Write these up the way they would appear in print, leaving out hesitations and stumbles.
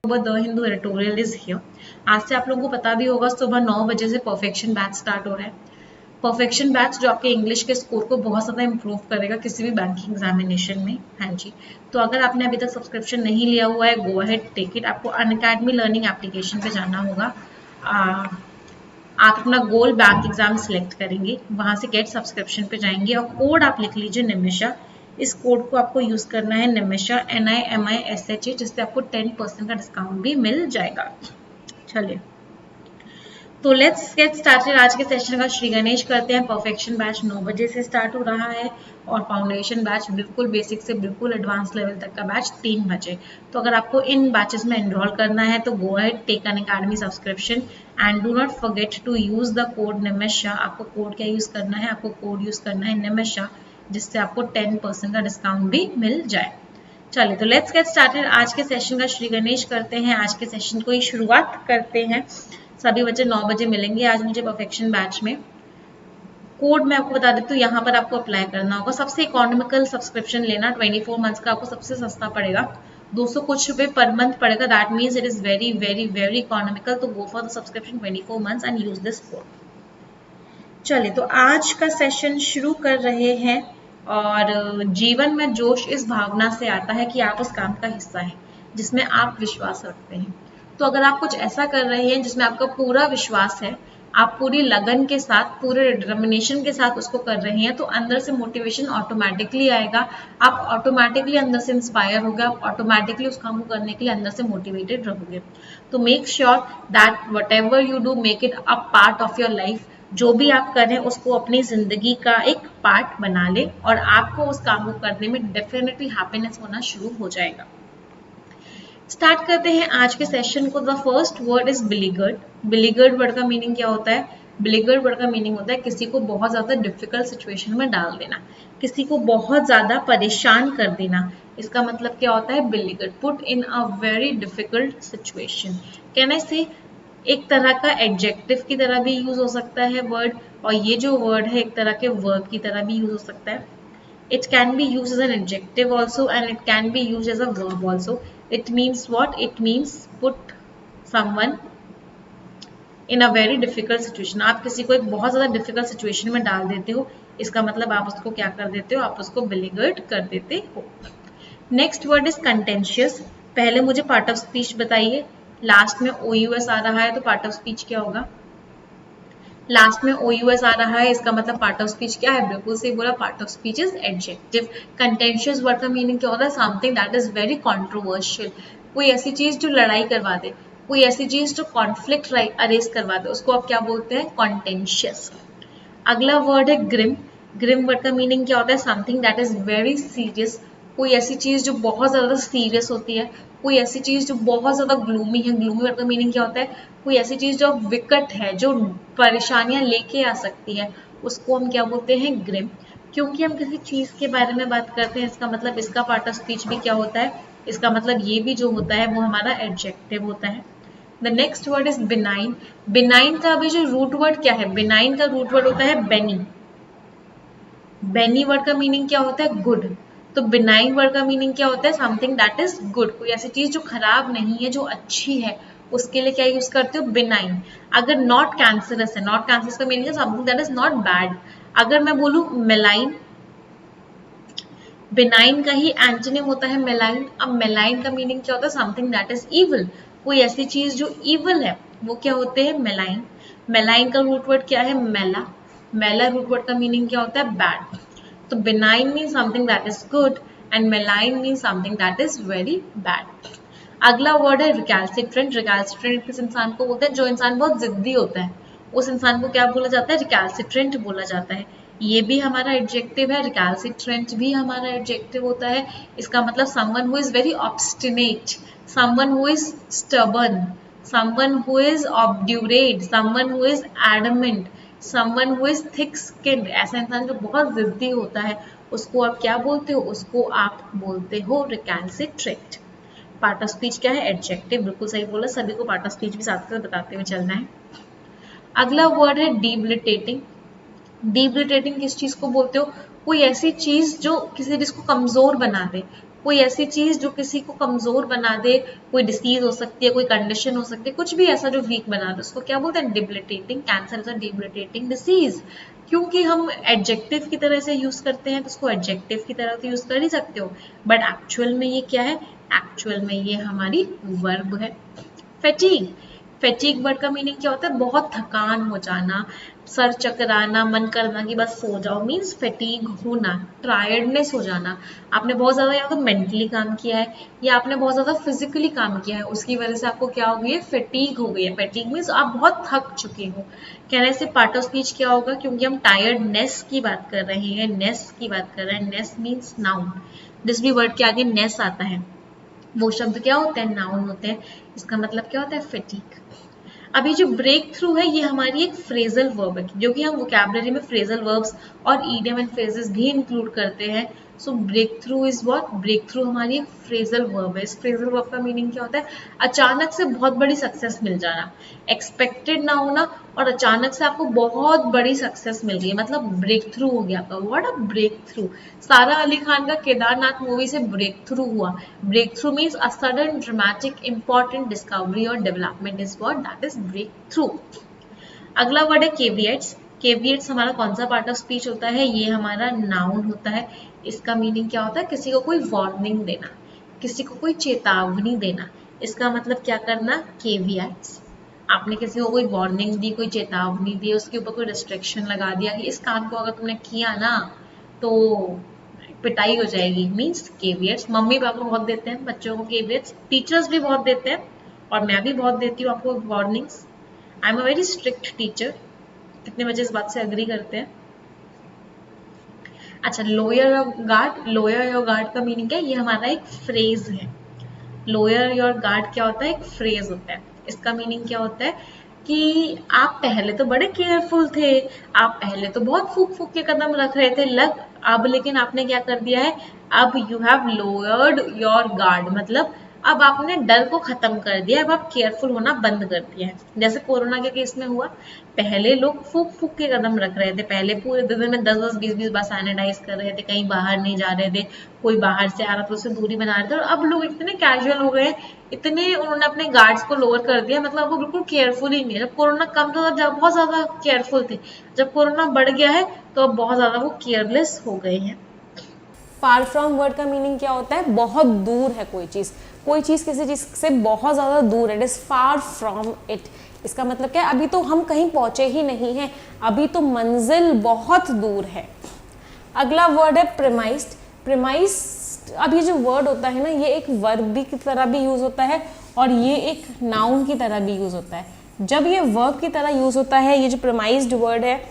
The Hindu editorial is here. आज से आप लोगों को पता भी होगा सुबह 9 बजे से परफेक्शन बैच स्टार्ट हो रहा है। परफेक्शन बैच जो आपके इंग्लिश के स्कोर को बहुत ज़्यादा इंप्रूव करेगा किसी भी बैंकिंग एग्जामिनेशन में। हाँ जी, तो अगर आपने अभी तक सब्सक्रिप्शन नहीं लिया हुआ है, गो अहेड टेक इट। आपको अनअकैडमी लर्निंग एप्लीकेशन पे जाना होगा। आप अपना गोल बैंक एग्जाम सिलेक्ट करेंगे, वहां से गेट सब्सक्रिप्शन पे जाएंगे और कोड आप लिख लीजिए निमिषा। इस कोड को आपको यूज करना है निमिषा NIMISHA, जिससे आपको 10% का डिस्काउंट भी मिल जाएगा। चलिए तो लेट्स गेट स्टार्टेड। आज के सेशन का श्री गणेश करते हैं। परफेक्शन बैच 9 बजे से स्टार्ट हो रहा है और फाउंडेशन बैच बिल्कुल बेसिक से बिल्कुल एडवांस लेवल तक का बैच 3 बजे। तो अगर आपको इन बैचेस में एनरोल करना है तो go ahead take Unacademy subscription and do not forget to use the code Nimisha. आपको कोड क्या यूज करना है? आपको कोड यूज करना है निमिषा, जिससे आपको 10% का डिस्काउंट भी मिल जाए। चलिए तो लेट्स गेट स्टार्टेड। आज के सेशन का श्री गणेश करते हैं। आज के सेशन को ही शुरुआत करते हैं। सभी बच्चे 9 बजे मिलेंगे आज मुझे परफेक्शन बैच में। कोड मैं आपको बता देती हूँ, यहाँ पर आपको अप्लाई करना होगा। सबसे इकोनॉमिकल सब्सक्रिप्शन लेना, 24 मंथ्स का आपको सबसे सस्ता पड़ेगा, 200 कुछ रुपए पर मंथ पड़ेगा। That means it is very very very economical. तो go for the subscription 24 months and use this code. चलिए तो आज का सेशन शुरू कर रहे हैं। और जीवन में जोश इस भावना से आता है कि आप उस काम का हिस्सा हैं जिसमें आप विश्वास रखते हैं। तो अगर आप कुछ ऐसा कर रहे हैं जिसमें आपका पूरा विश्वास है, आप पूरी लगन के साथ, पूरे डिटर्मिनेशन के साथ उसको कर रहे हैं, तो अंदर से मोटिवेशन ऑटोमेटिकली आएगा। आप ऑटोमेटिकली अंदर से इंस्पायर होगे, आप ऑटोमेटिकली उस काम को करने के लिए अंदर से मोटिवेटेड रहोगे। तो make sure that what ever you do, make it a part of your life. जो भी आप करें उसको अपनी जिंदगी का एक पार्ट बना ले और आपको उस काम को करने में डेफिनेटली हैप्पीनेस होना शुरू हो जाएगा। स्टार्ट करते हैं आज के सेशन को। The first word is beleaguered. Beleaguered word का मीनिंग क्या होता है? बिलीगर्ड वर्ड का मीनिंग होता है किसी को बहुत ज्यादा डिफिकल्ट सिचुएशन में डाल देना, किसी को बहुत ज्यादा परेशान कर देना। इसका मतलब क्या होता है? Beleaguered, put in a very difficult situation. Can I say एक तरह का एडजेक्टिव की तरह भी यूज हो सकता है वर्ड, और ये जो वर्ड है एक तरह के वर्ब की तरह भी यूज हो सकता है। It can be used as an adjective also and it can be used as a verb also. It means what? It means put someone in a very difficult situation. आप किसी को एक बहुत ज़्यादा difficult situation में डाल देते हो, इसका मतलब आप उसको क्या कर देते हो? आप उसको beleaguered कर देते हो। Next word is contentious. पहले मुझे part of speech बताइए। लास्ट में OUS आ रहा है तो part of speech क्या होगा? लास्ट में OUS आ रहा है, इसका मतलब पार्ट ऑफ स्पीच क्या है? बिल्कुल सही बोला, part of speech is adjective. Contentious word का मीनिंग क्या होता है? Something that is very controversial. कोई ऐसी चीज जो लड़ाई करवा दे, कोई ऐसी चीज जो कॉन्फ्लिक्ट अरेज करवा दे, उसको आप क्या बोलते हैं? कॉन्टेंशियस। अगला वर्ड है ग्रिम। ग्रिम वर्ड का मीनिंग क्या होता है? Something that is very serious. कोई ऐसी चीज जो बहुत ज्यादा सीरियस होती है, कोई ऐसी चीज जो बहुत ज्यादा ग्लूमी है। ग्लूमी वर्ड का मीनिंग क्या होता है? कोई ऐसी चीज जो विकट है, जो परेशानियां लेके आ सकती है, उसको हम क्या बोलते हैं? ग्रिम। क्योंकि हम किसी चीज के बारे में बात करते हैं, इसका मतलब इसका पार्ट ऑफ स्पीच भी क्या होता है? इसका मतलब ये भी जो होता है वो हमारा एडजेक्टिव होता है। The next word is benign. Benign का अभी जो रूट वर्ड क्या है? बिनाइन का रूट वर्ड होता है बेनी। बेनी वर्ड का मीनिंग क्या होता है? गुड। तो बिनाइन वर्ड का मीनिंग क्या होता है? Something that is good. कोई ऐसी चीज जो खराब नहीं है, जो अच्छी है, उसके लिए क्या यूज करते हो? बिनाइन। अगर नॉट कैंसरस है, नॉट कैंसरस का मीनिंग है something that is not bad. अगर मैं बोलूं मेलाइन, बिनाइन का ही एंटोनिम होता है मेलाइन। अब मेलाइन का मीनिंग क्या होता है? Something that is evil. कोई ऐसी चीज जो इविल है, वो क्या होते हैं? मेलाइन। मेलाइन का रूट वर्ड क्या है? मेला। मेला रूट वर्ड का मीनिंग क्या होता है? बैड। तो benign means something that is good and malign means something that is very bad. अगला वर्ड है recalcitrant. recalcitrant किस इंसान को बोलते हैं? जो इंसान बहुत जिद्दी होता है, उस इंसान को क्या बोला जाता है? recalcitrant बोला जाता है। ये भी हमारा एडजेक्टिव है, recalcitrant भी हमारा एडजेक्टिव होता है। इसका मतलब someone who is very obstinate, someone who is stubborn, someone who is obdurate, someone who is adamant, someone who is thick skinned. ऐसा इंसान जो बहुत जिद्दी होता है, उसको आप क्या बोलते हो? उसको आप बोलते हो रिकैल्सिट्रेंट। पार्ट ऑफ स्पीच क्या है? एडजेक्टिव। बिल्कुल सही बोला, सभी को पार्ट ऑफ स्पीच भी साथ साथ बताते हुए चलना है। अगला वर्ड है डिबिलिटेटिंग। डिबिलिटेटिंग किस चीज को बोलते हो? कोई ऐसी चीज जो किसी चीज को कमजोर बना दे, कोई ऐसी चीज जो किसी को कमजोर बना दे, कोई डिसीज हो सकती है, कोई कंडीशन हो सकती है, कुछ भी ऐसा जो वीक बना दे, उसको क्या बोलते हैं? Debilitating. Cancer is a debilitating disease. क्योंकि हम एडजेक्टिव की तरह से यूज करते हैं तो उसको एडजेक्टिव की तरह तो यूज कर ही सकते हो, बट एक्चुअल में ये क्या है? एक्चुअल में ये हमारी वर्ब है। फैटीग। फैटीग वर्ड का मीनिंग क्या होता है? बहुत थकान हो जाना, सर चकराना, मन करना कि बस सो जाओ, मीन्स फैटीग होना, टायर्डनेस हो जाना। आपने बहुत ज्यादा या तो मेंटली काम किया है या आपने बहुत ज्यादा फिजिकली काम किया है, उसकी वजह से आपको क्या हो गई है? फैटीग हो गई है। फैटीग मीन्स आप बहुत थक चुके हो। कहने से पार्ट ऑफ स्पीच क्या होगा? क्योंकि हम टायर्डनेस की बात कर रहे हैं, नेस की बात कर रहे हैं। नेस मीन्स नाउन। जिस भी वर्ड के आगे नेस आता है वो शब्द क्या होते हैं? नाउन होते हैं। इसका मतलब क्या होता है? फैटीग। अभी जो ब्रेक थ्रू है ये हमारी एक फ्रेजल वर्ब है, जो कि हम वोकैबुलरी में फ्रेजल वर्ब्स और ईडियम एंड फ्रेजेस भी इंक्लूड करते हैं। So breakthrough is what? Breakthrough हमारी एक फ्रेजल वर्ब है। इस फ्रेजल वर्ब का मीनिंग क्या होता है? अचानक से बहुत बड़ी सक्सेस मिल जाना, एक्सपेक्टेड ना होना और अचानक से आपको बहुत बड़ी सक्सेस मिल गई, मतलब ब्रेक थ्रू हो गया आपका। What a breakthrough. Sara Ali Khan का केदारनाथ मूवी से ब्रेक थ्रू हुआ। Breakthrough means a sudden dramatic important discovery और development is what? That is breakthrough. अगला वर्ड है केवियट्स। केवियट्स हमारा कौन सा पार्ट ऑफ स्पीच होता है? ये हमारा नाउन होता है। इसका मीनिंग क्या होता है? किसी को कोई वार्निंग देना, किसी को कोई चेतावनी देना। इसका मतलब क्या करना? केवियट्स। आपने किसी को कोई वार्निंग दी, कोई चेतावनी दी, उसके ऊपर कोई रिस्ट्रिक्शन लगा दिया कि इस काम को अगर तुमने किया ना तो पिटाई हो जाएगी, मीन्स केवियट्स। मम्मी पापा बहुत देते हैं बच्चों को केवियट्स, टीचर्स भी बहुत देते हैं और मैं भी बहुत देती हूँ आपको warnings. I am a very strict teacher. कितने बच्चे इस बात से एग्री करते हैं? अच्छा, lower your guard. Lower your guard का मीनिंग क्या है? ये हमारा एक फ्रेज है। लोअर योर गार्ड क्या होता है? एक फ्रेज होता है। इसका मीनिंग क्या होता है कि आप पहले तो बड़े केयरफुल थे, आप पहले तो बहुत फूक फूक के कदम रख रहे थे, अब लेकिन आपने क्या कर दिया है? अब you have lowered your guard, मतलब अब आपने डर को खत्म कर दिया, अब आप केयरफुल होना बंद कर दिया है। जैसे कोरोना के केस में हुआ, पहले लोग फूक फूक के कदम रख रहे थे, पहले पूरे दिन में 10-10, 20-20 बार सैनिटाइज कर रहे थे, कहीं बाहर नहीं जा रहे थे, कोई बाहर से आ रहा था उससे दूरी बना रहे थे। और अब लोग इतने कैजुअल हो गए, इतने उन्होंने अपने गार्ड्स को लोअर कर दिया, मतलब वो बिल्कुल केयरफुल ही नहीं है। जब कोरोना कम था जब बहुत ज्यादा केयरफुल थे, जब कोरोना बढ़ गया है तो अब बहुत ज्यादा वो केयरलेस हो गए हैं। फार फ्रॉम वर्ड का मीनिंग क्या होता है? बहुत दूर है कोई चीज किसी चीज से बहुत ज्यादा दूर है। It is far from it. इसका मतलब क्या है? अभी तो हम कहीं पहुंचे ही नहीं हैं, अभी तो मंजिल बहुत दूर है। अगला वर्ड है प्रेमाइज्ड। प्रेमाइज्ड, अब ये जो वर्ड होता है ना, ये एक वर्ब की तरह भी यूज होता है और ये एक नाउन की तरह भी यूज होता है। जब ये वर्ब की तरह यूज होता है, ये जो प्रेमाइज्ड वर्ड है,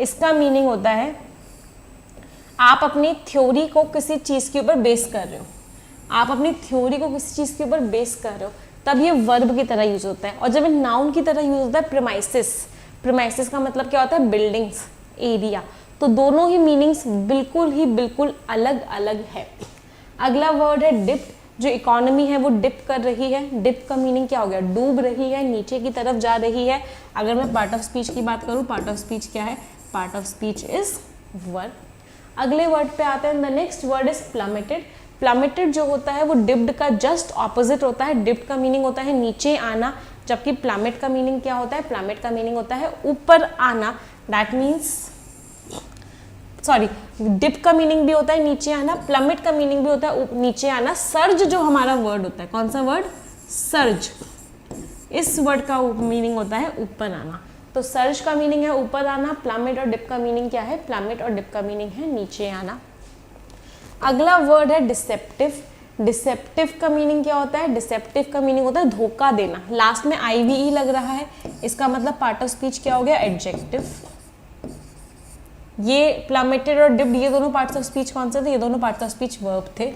इसका मीनिंग होता है आप अपनी थ्योरी को किसी चीज के ऊपर बेस कर रहे हो, आप अपनी थ्योरी को किसी चीज के ऊपर बेस कर रहे हो, तब ये वर्ब की तरह यूज होता है। और जब ये नाउन की तरह यूज होता है प्रेमाइसिस। प्रेमाइसिस का मतलब क्या होता है? Buildings, area. तो दोनों ही मीनिंग्स बिल्कुल अलग अलग है। अगला वर्ड है डिप्ट। जो इकोनॉमी है वो डिप कर रही है। डिप का मीनिंग क्या हो गया? डूब रही है, नीचे की तरफ जा रही है। अगर मैं पार्ट ऑफ स्पीच की बात करूं, पार्ट ऑफ स्पीच क्या है? Part of speech is verb. अगले वर्ड पे आते हैं। The next word is plummeted. Plummeted जो होता है वो डिप्ड का जस्ट ऑपोजिट होता है। डिप्ड का मीनिंग होता है नीचे आना, जबकि प्लमेट का मीनिंग क्या होता है? प्लमेट का मीनिंग होता है ऊपर आना। दैट मीन्स डिप का मीनिंग भी होता है नीचे आना, प्लमेट का मीनिंग भी होता है नीचे आना। सर्ज जो हमारा वर्ड होता है, कौन सा वर्ड? सर्ज। इस वर्ड का मीनिंग होता है ऊपर आना। तो सर्ज का मीनिंग है ऊपर आना, प्लमेट और डिप का मीनिंग क्या है? प्लमेट और डिप का मीनिंग है नीचे आना। अगला वर्ड है डिसेप्टिव। डिसेप्टिव का मीनिंग क्या होता है? डिसेप्टिव का मीनिंग होता है धोखा देना। लास्ट में IVE लग रहा है, इसका मतलब पार्ट ऑफ स्पीच क्या हो गया? एडजेक्टिव। ये प्लमेटेड और डिप्ड, ये दोनों पार्ट्स ऑफ स्पीच कौन से थे? ये दोनों पार्ट्स ऑफ स्पीच वर्ब थे।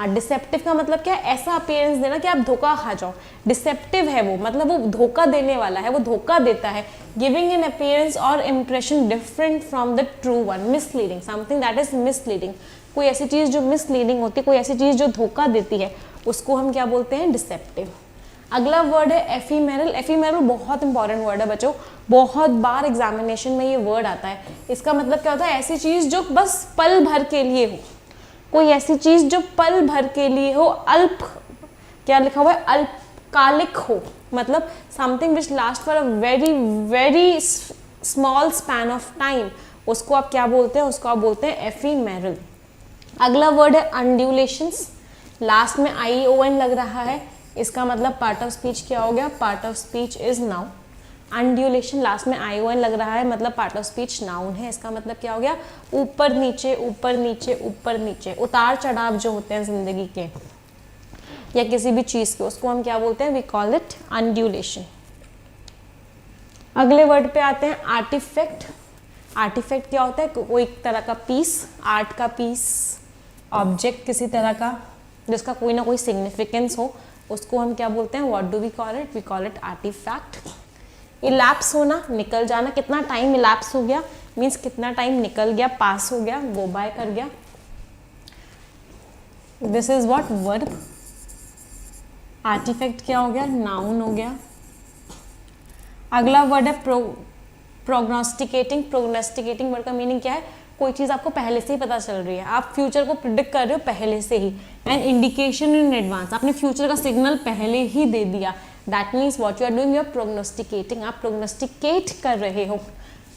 डिसेप्टिव का मतलब क्या है? ऐसा अपीयरेंस देना कि आप धोखा खा जाओ। डिसेप्टिव है वो, मतलब वो धोखा देने वाला है, वो धोखा देता है। गिविंग एन अपीयरेंस और impression different from the true one. Misleading, something that is misleading. कोई ऐसी चीज जो मिसलीडिंग होती है, कोई ऐसी चीज जो धोखा देती है, उसको हम क्या बोलते हैं? डिसेप्टिव। अगला वर्ड है एफीमेरल। एफीमेरल बहुत इंपॉर्टेंट वर्ड है बच्चों, बहुत बार एग्जामिनेशन में ये वर्ड आता है। इसका मतलब क्या होता है? ऐसी चीज जो बस पल भर के लिए हो। कोई ऐसी चीज जो पल भर के लिए हो, अल्प, क्या लिखा हुआ है, अल्पकालिक हो, मतलब something which last for a very very small span of time, उसको आप क्या बोलते हैं, उसको आप बोलते हैं एफीमेरल। अगला वर्ड है अंड्यूलेशंस, लास्ट में ION लग रहा है, इसका मतलब पार्ट ऑफ स्पीच क्या हो गया, part of speech is noun. Undulation last में ION लग रहा है, मतलब पार्ट ऑफ स्पीच नाउन है, इसका मतलब क्या हो गया, ऊपर नीचे ऊपर नीचे ऊपर नीचे, उतार चढ़ाव जो होते हैं जिंदगी के या किसी भी चीज के, उसको हम क्या बोलते हैं, वी कॉल इट अंड्यूलेशन। अगले वर्ड पे आते हैं आर्टिफैक्ट। आर्टिफैक्ट क्या होता है, कोई तरह का पीस, आर्ट का पीस, ऑब्जेक्ट किसी तरह का जिसका कोई ना कोई सिग्निफिकेंस हो, उसको हम क्या बोलते हैं, what do we call it, we call it artefact. Elapse होना, निकल जाना, कितना टाइम इलैप्स हो गया, मीन्स कितना टाइम निकल गया, पास हो गया, गो बाय कर गया, this is what, verb. Artefact क्या हो गया, नाउन हो गया। अगला वर्ड है प्रोग्नोस्टिकेटिंग। प्रोग्नोस्टिकेटिंग वर्ड का मीनिंग क्या है, कोई चीज़ आपको पहले से ही पता चल रही है, आप फ्यूचर को प्रिडिक्ट कर रहे हो पहले से ही, एंड इंडिकेशन इन एडवांस, आपने फ्यूचर का सिग्नल पहले ही दे दिया, that means what you are doing, you are prognosticating, आप प्रोग्नोस्टिकेट कर रहे हो।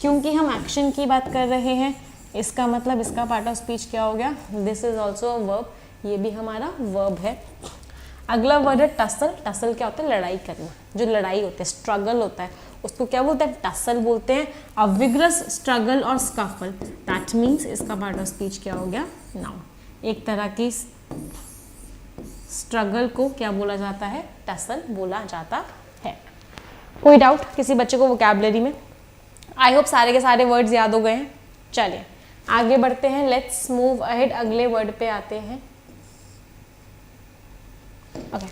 क्योंकि हम एक्शन की बात कर रहे हैं, इसका मतलब इसका पार्ट ऑफ स्पीच क्या हो गया, this is also a verb, ये भी हमारा वर्ब है। अगला वर्ड है टसल। टसल क्या होता है, लड़ाई करना, जो लड़ाई होती है, स्ट्रगल होता है, उसको क्या बोलते हैं, टसल बोलते हैं। अ विग्रस स्ट्रगल और स्कफल, दैट मीन्स इसका पार्ट ऑफ स्पीच क्या हो गया, नाउन। एक तरह की स्ट्रगल को क्या बोला जाता है, टसल बोला जाता है। कोई डाउट किसी बच्चे को वोकैबुलरी में? आई होप सारे के सारे वर्ड्स याद हो गए हैं। चलिए आगे बढ़ते हैं, लेट्स मूव अहेड, अगले वर्ड पे आते हैं। ओके,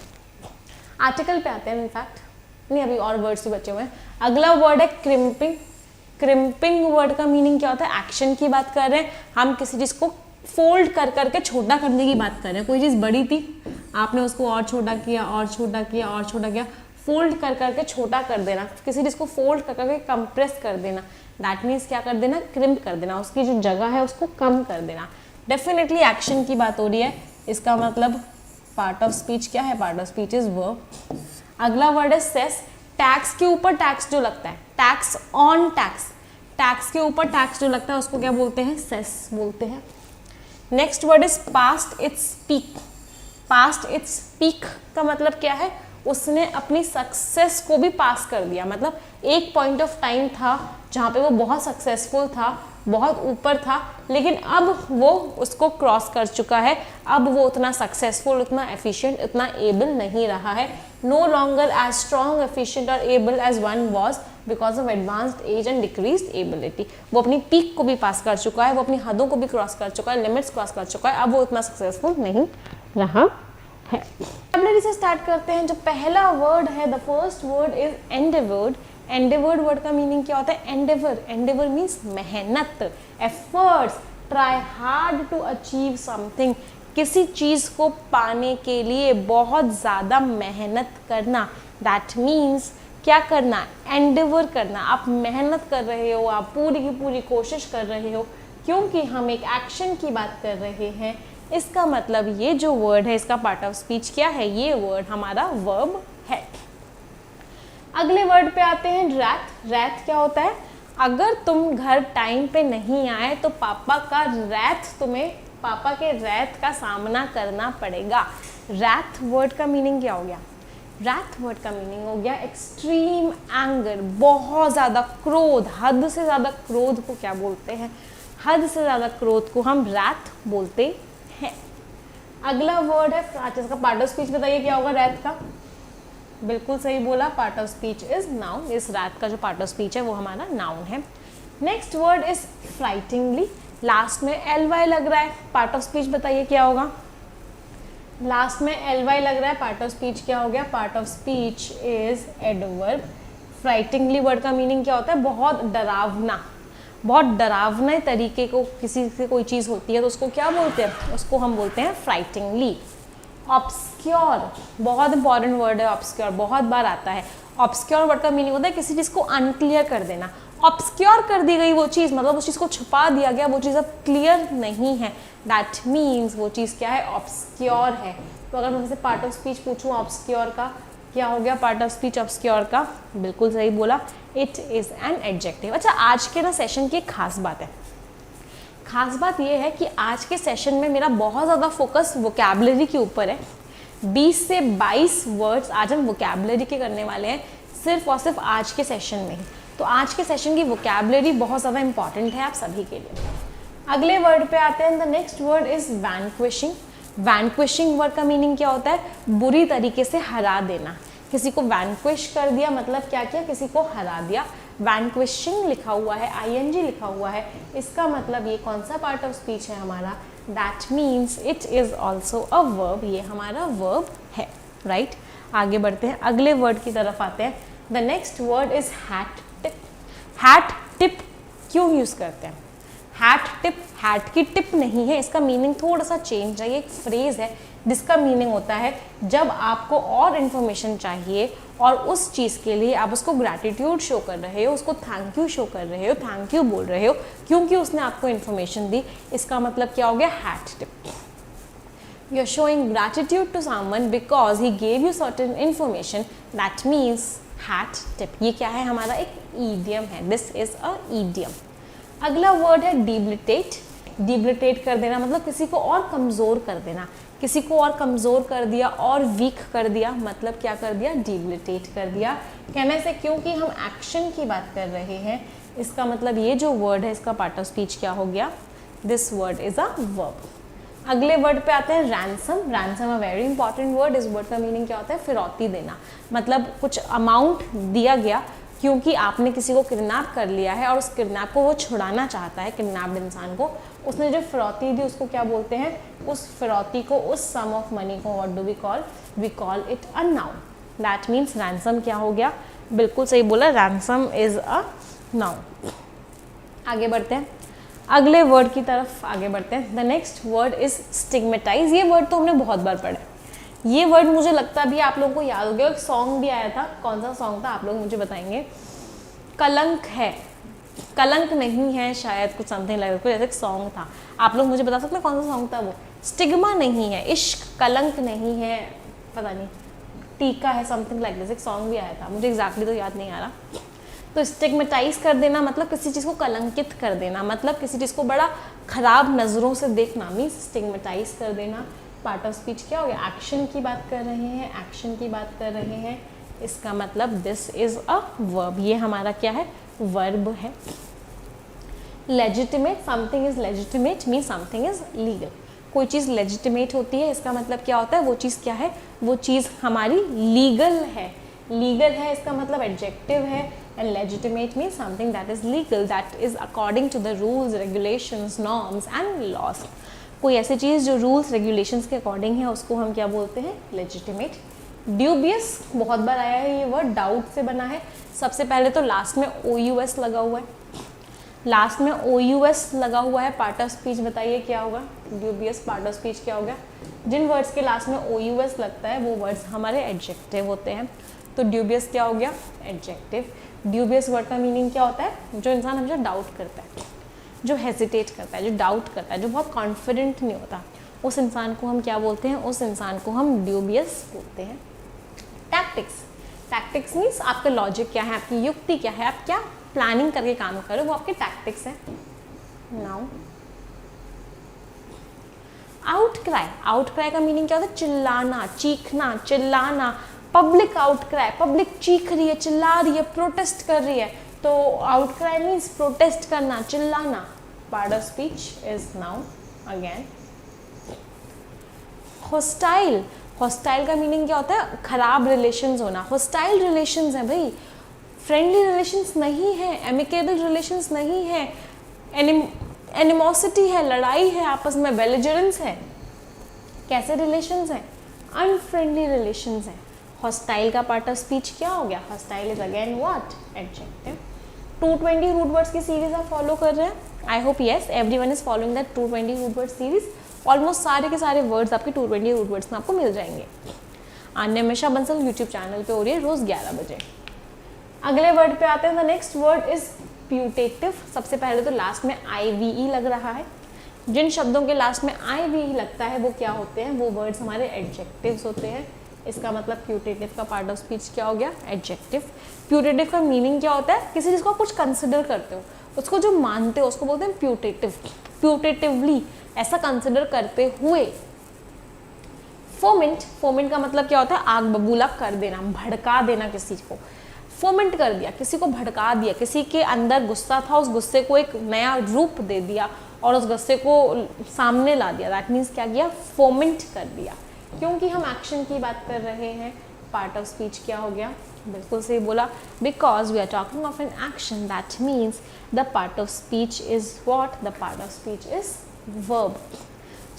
आर्टिकल पे आते हैं, इनफैक्ट नहीं अभी और वर्ड्स भी बचे हुए हैं। अगला वर्ड है क्रिम्पिंग। क्रिम्पिंग वर्ड का मीनिंग क्या होता है, एक्शन की बात कर रहे हैं हम, किसी चीज को फोल्ड कर करके छोटा करने की बात कर रहे हैं। कोई चीज बड़ी थी, आपने उसको और छोटा किया और छोटा किया और छोटा किया, फोल्ड कर करके छोटा कर देना, किसी चीज को फोल्ड कर करके कंप्रेस कर देना, दैट मीन्स क्या कर देना, क्रिम्प कर देना, उसकी जो जगह है उसको कम कर देना। डेफिनेटली एक्शन की बात हो रही है, इसका मतलब पार्ट ऑफ स्पीच क्या है, part of speech is verb. अगला वर्ड है सेस। टैक्स के ऊपर टैक्स जो लगता है, टैक्स ऑन टैक्स, टैक्स के ऊपर टैक्स जो लगता है उसको क्या बोलते हैं, सेस बोलते हैं। Next word is past its peak. Past its peak का मतलब क्या है, उसने अपनी सक्सेस को भी पास कर दिया, मतलब एक पॉइंट ऑफ टाइम था जहाँ पे वो बहुत सक्सेसफुल था, बहुत ऊपर था, लेकिन अब वो उसको क्रॉस कर चुका है, अब वो उतना सक्सेसफुल, उतना एफिशिएंट, उतना एबल नहीं रहा है, no longer as strong, efficient और able as one was because of advanced age and decreased ability. वो अपनी पीक को भी पास कर चुका है, वो अपनी हदों को भी क्रॉस कर चुका है, लिमिट्स क्रॉस कर चुका है, अब वो उतना सक्सेसफुल नहीं रहा है। वोकैबुलरी से स्टार्ट करते हैं। जो पहला वर्ड है, the first word is endeavoured. Endeavoured word का मीनिंग क्या होता है, एंडेवर, एंडेवर मीन्स मेहनत, efforts, try hard to achieve something, किसी चीज को पाने के लिए बहुत ज्यादा मेहनत करना, दैट मीन्स क्या करना, एंडेवर करना, आप मेहनत कर रहे हो, आप पूरी की पूरी कोशिश कर रहे हो, क्योंकि हम एक एक्शन की बात कर रहे हैं। इसका मतलब ये जो वर्ड है, इसका पार्ट ऑफ स्पीच क्या है, ये वर्ड हमारा वर्ब है। अगले वर्ड पे आते हैं, रैथ। रैथ क्या होता है, अगर तुम घर टाइम पे नहीं आए तो पापा का रैथ, तुम्हें पापा के रैथ का सामना करना पड़ेगा। रैथ वर्ड का मीनिंग क्या हो गया, रैथ वर्ड का मीनिंग हो गया एक्सट्रीम एंगर, बहुत ज़्यादा क्रोध, हद से ज़्यादा क्रोध को क्या बोलते हैं, हद से ज़्यादा क्रोध को हम रैथ बोलते हैं। अगला वर्ड है फ्राच। इसका पार्ट ऑफ स्पीच बताइए क्या होगा रैथ का, बिल्कुल सही बोला, part of speech is noun. इस रैथ का जो पार्ट ऑफ स्पीच है वो हमारा नाउन है। Next word is frighteningly. Last में ly लग रहा है, पार्ट ऑफ स्पीच बताइए क्या होगा, लास्ट में ly लग रहा है, पार्ट ऑफ स्पीच क्या हो गया, part of speech is adverb. Frighteningly word का मीनिंग क्या होता है, बहुत डरावना, बहुत डरावने तरीके को किसी से कोई चीज़ होती है तो उसको क्या बोलते हैं, उसको हम बोलते हैं फ्राइटिंगली। ऑब्सक्योर, बहुत इंपॉर्टेंट वर्ड है ऑब्सक्योर, बहुत बार आता है। ऑब्सक्योर वर्ड का मीनिंग होता है किसी चीज़ को अनक्लियर कर देना, ऑब्सक्योर कर दी गई वो चीज़, मतलब उस चीज़ को छुपा दिया गया, वो चीज़ अब क्लियर नहीं है, दैट मीन्स वो चीज़ क्या है, ऑब्सक्योर है। तो अगर मैं तुमसे पार्ट ऑफ स्पीच पूछूँ ऑब्सक्योर का, क्या हो गया पार्ट ऑफ स्पीच ऑब्सक्योर का, बिल्कुल सही बोला, इट इज़ एन एडजेक्टिव। अच्छा, आज के ना सेशन की एक खास बात है, खास बात ये है कि आज के सेशन में मेरा बहुत ज़्यादा फोकस वोकैबुलरी के ऊपर है। 20 से 22 वर्ड्स आज हम वोकैबुलरी के करने वाले हैं, सिर्फ और सिर्फ आज के सेशन में ही। तो आज के सेशन की वोकैबुलरी बहुत ज़्यादा इंपॉर्टेंट है आप सभी के लिए। अगले वर्ड पे आते हैं, the next word is vanquishing. Vanquishing word का मीनिंग क्या होता है, बुरी तरीके से हरा देना। किसी को वैनक्विश कर दिया मतलब क्या किया, किसी को हरा दिया। वैनक्विशिंग लिखा हुआ है, आईएनजी लिखा हुआ है, इसका मतलब ये कौन सा पार्ट ऑफ स्पीच है हमारा, that means it is also a verb, ये हमारा वर्ब है, राइट। आगे बढ़ते हैं, अगले वर्ड की तरफ आते हैं। The next word is hat tip. Hat tip क्यों यूज करते हैं, हैट टिप, हैट की टिप नहीं है, इसका मीनिंग थोड़ा सा चेंज है। ये एक फ्रेज है जिसका मीनिंग होता है जब आपको और इन्फॉर्मेशन चाहिए और उस चीज़ के लिए आप उसको ग्रैटिट्यूड शो कर रहे हो, उसको थैंक यू शो कर रहे हो, थैंक यू बोल रहे हो क्योंकि उसने आपको इन्फॉर्मेशन दी, इसका मतलब क्या हो गया, hat tip. You are showing gratitude to someone because he gave you certain information, that means hat tip. ये क्या है, हमारा एक ईडियम है, दिस इज अ ईडियम। अगला वर्ड है डिबिलिटेट। डिबिलिटेट कर देना मतलब किसी को और कमज़ोर कर देना, किसी को और कमज़ोर कर दिया और वीक कर दिया, मतलब क्या कर दिया, डिबिलिटेट कर दिया। कहने से क्योंकि हम एक्शन की बात कर रहे हैं, इसका मतलब ये जो वर्ड है इसका पार्ट ऑफ स्पीच क्या हो गया, this word is a verb. अगले वर्ड पे आते हैं रैंसम। रैंसम अ वेरी इंपॉर्टेंट वर्ड। इस वर्ड का मीनिंग क्या होता है, फिरौती देना, मतलब कुछ अमाउंट दिया गया क्योंकि आपने किसी को किडनैप कर लिया है और उस किडनैप को वो छुड़ाना चाहता है, किडनैप्ड इंसान को, उसने जो फिरौती दी उसको क्या बोलते हैं, उस फिरौती को, उस सम ऑफ मनी को what do we call, we call it a noun, that means ransom क्या हो गया, बिल्कुल सही बोला, रैंसम इज अ नाउन। आगे बढ़ते हैं, अगले वर्ड की तरफ आगे बढ़ते हैं। The next word is stigmatise. ये वर्ड तो हमने बहुत बार पढ़ा है, ये वर्ड मुझे लगता भी आप लोगों को याद हो गया, एक सॉन्ग भी आया था, कौन सा सॉन्ग था आप लोग मुझे बताएंगे, कलंक है, कलंक नहीं है शायद, कुछ समथिंग लाइक कोई ऐसा एक सॉन्ग था, आप लोग मुझे बता सकते हैं कौन सा सॉन्ग था वो। स्टिग्मा नहीं है, इश्क, कलंक नहीं है, पता नहीं, टीका है, समथिंग लाइक दिस, एक सॉन्ग भी आया था, मुझे एग्जैक्टली तो याद नहीं आ रहा। तो स्टिग्मेटाइज कर देना मतलब किसी चीज़ को कलंकित कर देना, मतलब किसी चीज़ को बड़ा खराब नज़रों से देखना, मीन्स स्टिग्मेटाइज कर देना। पार्ट ऑफ स्पीच क्या हो गया, एक्शन की बात कर रहे हैं, एक्शन की बात कर रहे हैं, इसका मतलब दिस इज अ वर्ब, ये हमारा क्या है, वर्ब है। Legitimate, something is legitimate mean something is legal. कोई चीज़ लेजिटिमेट होती है, इसका मतलब क्या होता है, वो चीज़ क्या है, वो चीज़ हमारी लीगल है, लीगल है इसका मतलब एडजेक्टिव है, and legitimate mean something that is legal, that is according to the rules, regulations, norms and laws. कोई ऐसी चीज़ जो रूल्स रेगुलेशंस के अकॉर्डिंग है उसको हम क्या बोलते हैं, लेजिटिमेट। ड्यूबियस, बहुत बार आया है ये वर्ड, डाउट से बना है। सबसे पहले तो लास्ट में OUS लगा हुआ है, लास्ट में OUS लगा हुआ है, पार्ट ऑफ स्पीच बताइए क्या होगा, ड्यूबियस पार्ट ऑफ स्पीच क्या होगा। जिन वर्ड्स के लास्ट में OUS लगता है वो वर्ड्स हमारे एडजेक्टिव होते हैं, तो ड्यूबियस क्या हो गया, एडजेक्टिव। ड्यूबियस वर्ड का मीनिंग क्या होता है, जो इंसान हमेशा डाउट करता है, जो हेजिटेट करता है, जो डाउट करता है, जो बहुत कॉन्फिडेंट नहीं होता, उस इंसान को हम क्या बोलते हैं, उस इंसान को हम ड्यूबियस बोलते हैं। टैक्टिक्स, टैक्टिक्स मीन्स आपका लॉजिक क्या है, आपकी युक्ति क्या है, आप क्या प्लानिंग करके काम करो, वो आपके टैक्टिक्स हैं। नाउ आउटक्राई, आउटक्राई का मीनिंग क्या होता है, चिल्लाना, चीखना, चिल्लाना, पब्लिक आउटक्राई, पब्लिक चीख रही है, चिल्ला रही है, प्रोटेस्ट कर रही है, तो आउटक्राई मीन्स प्रोटेस्ट करना, चिल्लाना। Part of speech is noun again. Hostile, hostile का मीनिंग क्या होता है, खराब रिलेशंस होना, हॉस्टाइल रिलेशंस है भाई, फ्रेंडली रिलेशंस नहीं है, एमिकेबल रिलेशंस नहीं है, एनिमोसिटी है, लड़ाई है आपस में, बेलिजरेंस है, कैसे रिलेशंस हैं, अनफ्रेंडली रिलेशंस हैं। हॉस्टाइल का पार्ट ऑफ स्पीच क्या हो गया, hostile is again what, adjective. 220 root words की सीरीज आप फॉलो कर रहे हैं, I hope yes everyone is following that 220 root word series. Almost सारे के सारे वर्ड्स आपके 220 रूट वर्ड्स में आपको मिल जाएंगे। निमिषा बंसल यूट्यूब चैनल पे हो रही है रोज 11 बजे। अगले वर्ड पे आते हैं, the next word is putative, सबसे पहले तो लास्ट में IVE लग रहा है। जिन शब्दों के लास्ट में IVE लगता है वो क्या होते हैं, वो वर्ड्स हमारे एडजेक्टिव्स होते हैं। इसका मतलब प्यूटेटिव का पार्ट ऑफ स्पीच क्या हो गया, एडजेक्टिव। प्यूटेटिव का मीनिंग क्या होता है, किसी चीज़ को आप कुछ कंसिडर करते हो, उसको जो मानते हो उसको बोलते हैं प्यूटेटिव। प्यूटेटिवली, ऐसा कंसिडर करते हुए। फोमेंट, फोमेंट का मतलब क्या होता है, आग बबूला कर देना, भड़का देना किसी को। फोमेंट कर दिया, किसी को भड़का दिया, किसी के अंदर गुस्सा था, उस गुस्से को एक नया रूप दे दिया और उस गुस्से को सामने ला दिया। दैट मीन्स क्या किया, फोमेंट कर दिया। क्योंकि हम एक्शन की बात कर रहे हैं, पार्ट ऑफ स्पीच क्या हो गया, बिल्कुल सही बोला, because we are talking of an action, that means the part of speech is what, the part of speech is verb.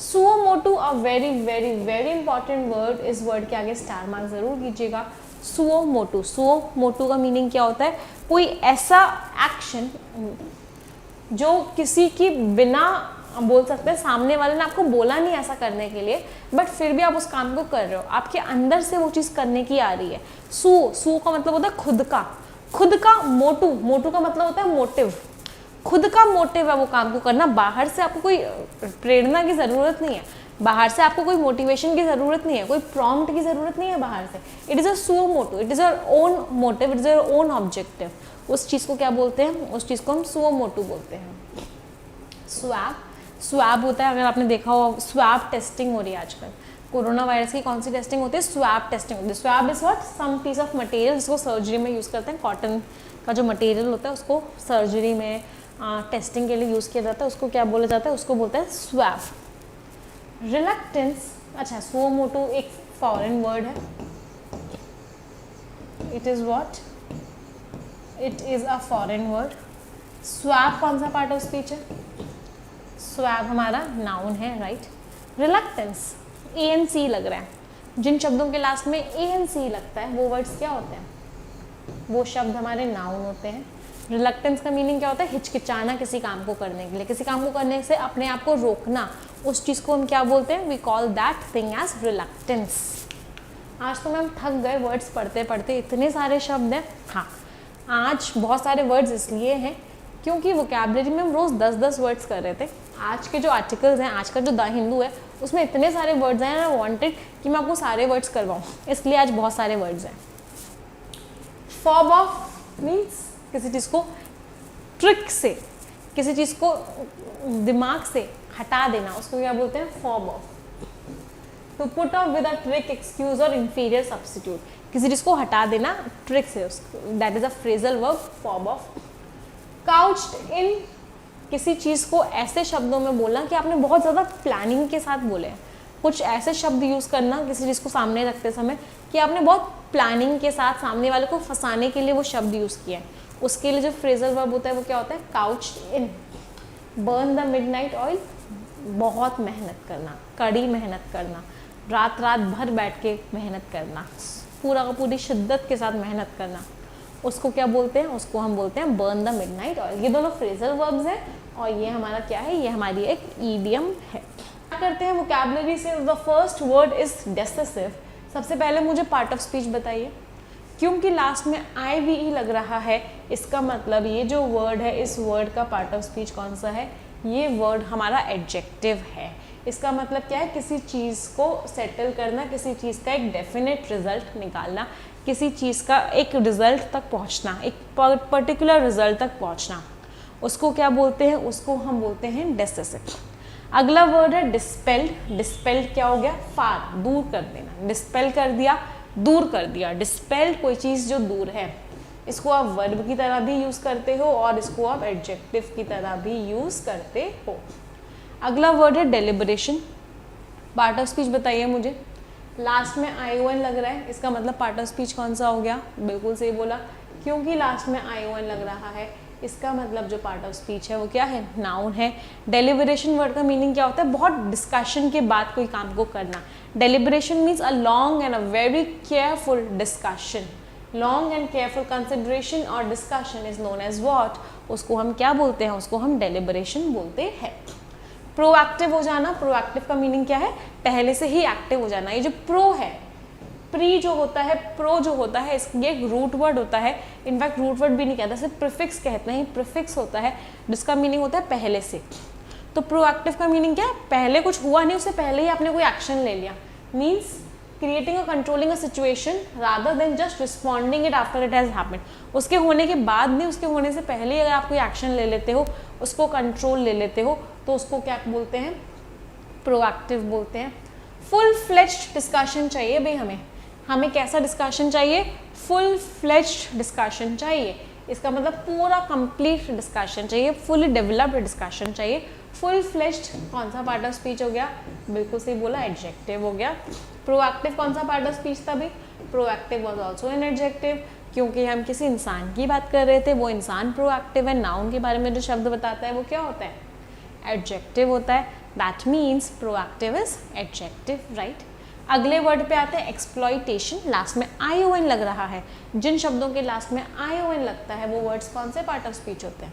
Suo motu, a very very very important word, इस word के आगे star mark जरूर कीजिएगा। Suo motu, suo motu का meaning क्या होता है, कोई ऐसा एक्शन जो किसी की बिना, बोल सकते हैं सामने वाले ने आपको बोला नहीं ऐसा करने के लिए, बट फिर भी आप उस काम को कर रहे हो, आपके अंदर से वो चीज़ करने की आ रही है। सुओ, सुओ का मतलब होता है खुद का, खुद का। मोटू, मोटू का मतलब होता है मोटिव, खुद का मोटिव है वो काम को करना। बाहर से आपको कोई प्रेरणा की ज़रूरत नहीं है, बाहर से आपको कोई मोटिवेशन की ज़रूरत नहीं है, कोई प्रॉम्प्ट की ज़रूरत नहीं है बाहर से। It is a suo motu, it is your own motive, it is your own objective. उस चीज़ को क्या बोलते हैं, उस चीज़ को हम सुओ मोटू बोलते हैं। स्वैब, स्वैब होता है, अगर आपने देखा हो स्वैब टेस्टिंग हो रही है आजकल, कोरोना वायरस की कौन सी टेस्टिंग होती है, स्वैब टेस्टिंग होती है। Swab is what, some piece of material जिसको सर्जरी में यूज़ करते हैं, कॉटन का जो मटेरियल होता है उसको सर्जरी में टेस्टिंग के लिए यूज़ किया जाता है, उसको क्या बोला जाता है, उसको बोलते हैं स्वैब। रिलक्टेंस, अच्छा सुओ मोटू एक फॉरेन वर्ड है, it is what, it is a foreign word. Swab कौन सा पार्ट ऑफ स्पीच है, स्वैब हमारा नाउन है, राइट। रिलक्टेंस, ANC लग रहा है, जिन शब्दों के लास्ट में ANC लगता है वो वर्ड्स क्या होते हैं, वो शब्द हमारे नाउन होते हैं। रिलक्टेंस का मीनिंग क्या होता है, हिचकिचाना किसी काम को करने के लिए, किसी काम को करने से अपने आप को रोकना, उस चीज़ को हम क्या बोलते हैं, we call that thing as reluctance. आज तो मैम थक गए वर्ड्स पढ़ते पढ़ते, इतने सारे शब्द हैं। हाँ, आज बहुत सारे वर्ड्स इसलिए हैं क्योंकि वोकैबुलरी में हम रोज़ 10-10 वर्ड्स कर रहे थे। आज के जो आर्टिकल्स हैं, आज का जो द हिंदू है, उसमें इतने सारे वर्ड्स हैं, आई वांटेड कि मैं आपको सारे वर्ड्स करवाऊँ, इसलिए आज बहुत सारे वर्ड्स हैं। फॉब ऑफ मीन्स किसी चीज़ को ट्रिक से, किसी चीज़ को दिमाग से हटा देना, उसको क्या बोलते हैं, fob off. To put off with a trick, excuse और इंफीरियर सब्स्टिट्यूट, किसी चीज़ को हटा देना ट्रिक से, that is a phrasal verb, fob off. Couched in, किसी चीज़ को ऐसे शब्दों में बोलना कि आपने बहुत ज़्यादा प्लानिंग के साथ बोले हैं, कुछ ऐसे शब्द यूज़ करना किसी चीज़ को सामने रखते समय कि आपने बहुत प्लानिंग के साथ सामने वाले को फंसाने के लिए वो शब्द यूज़ किया है, उसके लिए जो फ्रेजल वर्ब होता है वो क्या होता है, काउच्ड इन। बर्न द मिडनाइट ऑयल, बहुत मेहनत करना, कड़ी मेहनत करना, रात रात भर बैठ के मेहनत करना, पूरा का पूरी शिद्दत के साथ मेहनत करना, उसको क्या बोलते हैं, उसको हम बोलते हैं बर्न द मिडनाइट ऑयल। ये दोनों फ्रेजल वर्ब्स हैं और ये हमारा क्या है, ये हमारी एक ईडियम है। क्या करते हैं वोकैबुलरी से, the first word is decisive. सबसे पहले मुझे पार्ट ऑफ स्पीच बताइए, क्योंकि लास्ट में IVE लग रहा है, इसका मतलब ये जो वर्ड है, इस वर्ड का पार्ट ऑफ स्पीच कौन सा है, ये वर्ड हमारा एडजेक्टिव है। इसका मतलब क्या है, किसी चीज़ को सेटल करना, किसी चीज़ का एक डेफिनेट रिजल्ट निकालना, किसी चीज़ का एक रिजल्ट तक पहुंचना, एक पर्टिकुलर रिजल्ट तक पहुंचना, उसको क्या बोलते हैं, उसको हम बोलते हैं डेसिसिव। अगला वर्ड है डिस्पेल्ड। डिस्पेल्ड क्या हो गया, फार, दूर कर देना, डिस्पेल कर दिया, दूर कर दिया। डिस्पेल्ड कोई चीज़ जो दूर है, इसको आप वर्ब की तरह भी यूज़ करते हो और इसको आप एडजेक्टिव की तरह भी यूज़ करते हो। अगला वर्ड है डेलिब्रेशन। पार्ट ऑफ स्पीच बताइए मुझे, लास्ट में ION लग रहा है, इसका मतलब पार्ट ऑफ स्पीच कौन सा हो गया, बिल्कुल सही बोला, क्योंकि लास्ट में ION लग रहा है, इसका मतलब जो पार्ट ऑफ स्पीच है वो क्या है, नाउन है। डेलिब्रेशन वर्ड का मीनिंग क्या होता है, बहुत डिस्कशन के बाद कोई काम को करना। Deliberation means a long and a very careful discussion, long and careful consideration और discussion is known as what, उसको हम क्या बोलते हैं, उसको हम डेलिब्रेशन बोलते हैं। प्रोएक्टिव हो जाना, प्रोएक्टिव का मीनिंग क्या है, पहले से ही एक्टिव हो जाना। ये जो प्रो है, प्री जो होता है, प्रो जो होता है, ये एक रूट वर्ड होता है, इनफैक्ट रूट वर्ड भी नहीं कहता, सिर्फ प्रीफिक्स कहते हैं, प्रीफिक्स होता है जिसका मीनिंग होता है पहले से। तो प्रोएक्टिव का मीनिंग क्या है, पहले कुछ हुआ नहीं, उससे पहले ही आपने कोई एक्शन ले लिया, मीन्स क्रिएटिंग और controlling a situation rather than just responding it after it has happened. उसके होने के बाद नहीं, उसके होने से पहले ही अगर आप कोई एक्शन ले लेते हो, उसको कंट्रोल ले लेते हो, तो उसको क्या बोलते हैं, प्रोएक्टिव बोलते हैं। फुल फ्लेज्ड डिस्कशन चाहिए भाई हमें कैसा डिस्कशन चाहिए, फुल फ्लेज्ड डिस्कशन चाहिए। इसका मतलब पूरा कंप्लीट डिस्कशन चाहिए, फुली डेवलप्ड डिस्कशन चाहिए। फुल फ्लेज्ड कौन सा पार्ट ऑफ स्पीच हो गया, बिल्कुल सही बोला, एडजेक्टिव हो गया। प्रोएक्टिव कौन सा पार्ट ऑफ स्पीच था भाई, proactive was also an adjective, क्योंकि हम किसी इंसान की बात कर रहे थे, वो इंसान प्रोएक्टिव है। नाउन के बारे में जो शब्द बताता है वो क्या होता है, एडजेक्टिव होता है। That means proactive is adjective, right. अगले वर्ड पे आते हैं एक्सप्लॉइटेशन, लास्ट में ION लग रहा है। जिन शब्दों के लास्ट में ION लगता है वो वर्ड्स कौन से पार्ट ऑफ स्पीच होते हैं,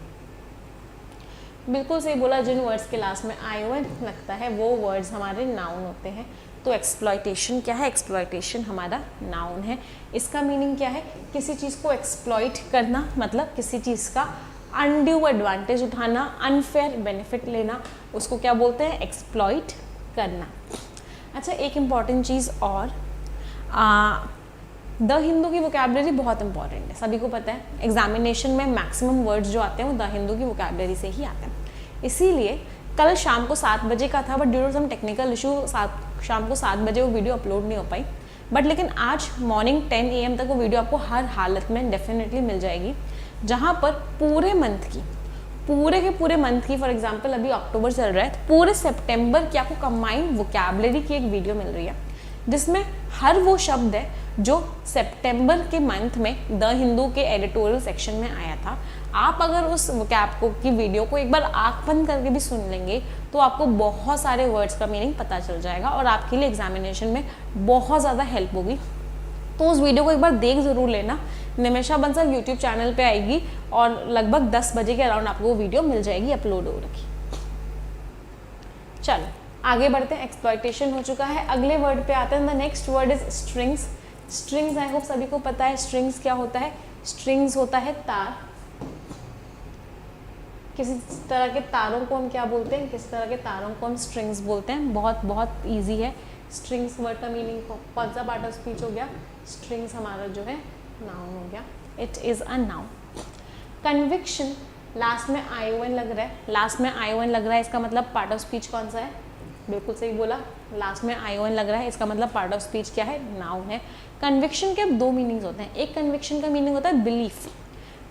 बिल्कुल सही बोला, जिन वर्ड्स के लास्ट में ION लगता है वो वर्ड्स हमारे नाउन होते हैं। तो एक्सप्लॉइटेशन क्या है, एक्सप्लॉइटेशन हमारा नाउन है। इसका मीनिंग क्या है, किसी चीज़ को एक्सप्लॉइट करना, मतलब किसी चीज़ का अनड्यू एडवांटेज उठाना, अनफेयर बेनिफिट लेना, उसको क्या बोलते हैं, एक्सप्लॉइट करना। अच्छा, एक इम्पॉर्टेंट चीज़ और, द हिंदू की वोकैबुलरी बहुत इंपॉर्टेंट है, सभी को पता है। एग्जामिनेशन में मैक्सिमम वर्ड्स जो आते हैं वो द हिंदू की वोकैबुलरी से ही आते हैं। इसीलिए कल शाम को 7 बजे का था, but due to some technical issue शाम को 7 बजे वो वीडियो अपलोड नहीं हो पाई, बट लेकिन आज मॉर्निंग 10 AM तक वो वीडियो आपको हर हालत में डेफिनेटली मिल जाएगी, जहाँ पर पूरे मंथ की, पूरे के पूरे मंथ की, फॉर एग्जांपल अभी अक्टूबर चल रहा है, तो पूरे सितंबर की आपको कंबाइंड वोकैबुलरी की एक वीडियो मिल रही है, जिसमें हर वो शब्द है जो सितंबर के मंथ में द हिंदू के एडिटोरियल सेक्शन में आया था। आप अगर उस वोकैब को की वीडियो को एक बार आँख बंद करके भी सुन लेंगे तो आपको बहुत सारे वर्ड्स का मीनिंग पता चल जाएगा और आपके लिए एग्जामिनेशन में बहुत ज़्यादा हेल्प होगी। तो उस वीडियो को एक बार देख ज़रूर लेना, निमिषा बंसल यूट्यूब चैनल पे आएगी और लगभग 10 बजे के अराउंड आपको वो वीडियो मिल जाएगी अपलोड हो रखी। चलो आगे बढ़ते हैं, एक्सप्लॉइटेशन हो चुका है, अगले वर्ड पे आते हैं। The next word is strings. Strings I hope सभी को पता है स्ट्रिंग्स क्या होता है। स्ट्रिंग्स होता है तार, किसी तरह के तारों को हम क्या बोलते हैं, किसी तरह के तारों को हम स्ट्रिंग्स बोलते हैं। बहुत बहुत ईजी है। स्ट्रिंग्स वर्ड का मीनिंग कौन सा पार्ट ऑफ स्पीच हो गया, स्ट्रिंग्स हमारा जो है नाउन हो गया, it is a noun. Conviction, last में ION लग रहा है, लास्ट में ION लग रहा है, इसका मतलब पार्ट ऑफ स्पीच कौन सा है, बिल्कुल सही बोला, लास्ट में ION लग रहा है, इसका मतलब पार्ट ऑफ स्पीच क्या है, नाउन है। कन्विक्शन के अब 2 मीनिंग्स होते हैं। एक कन्विक्शन का मीनिंग होता है बिलीफ,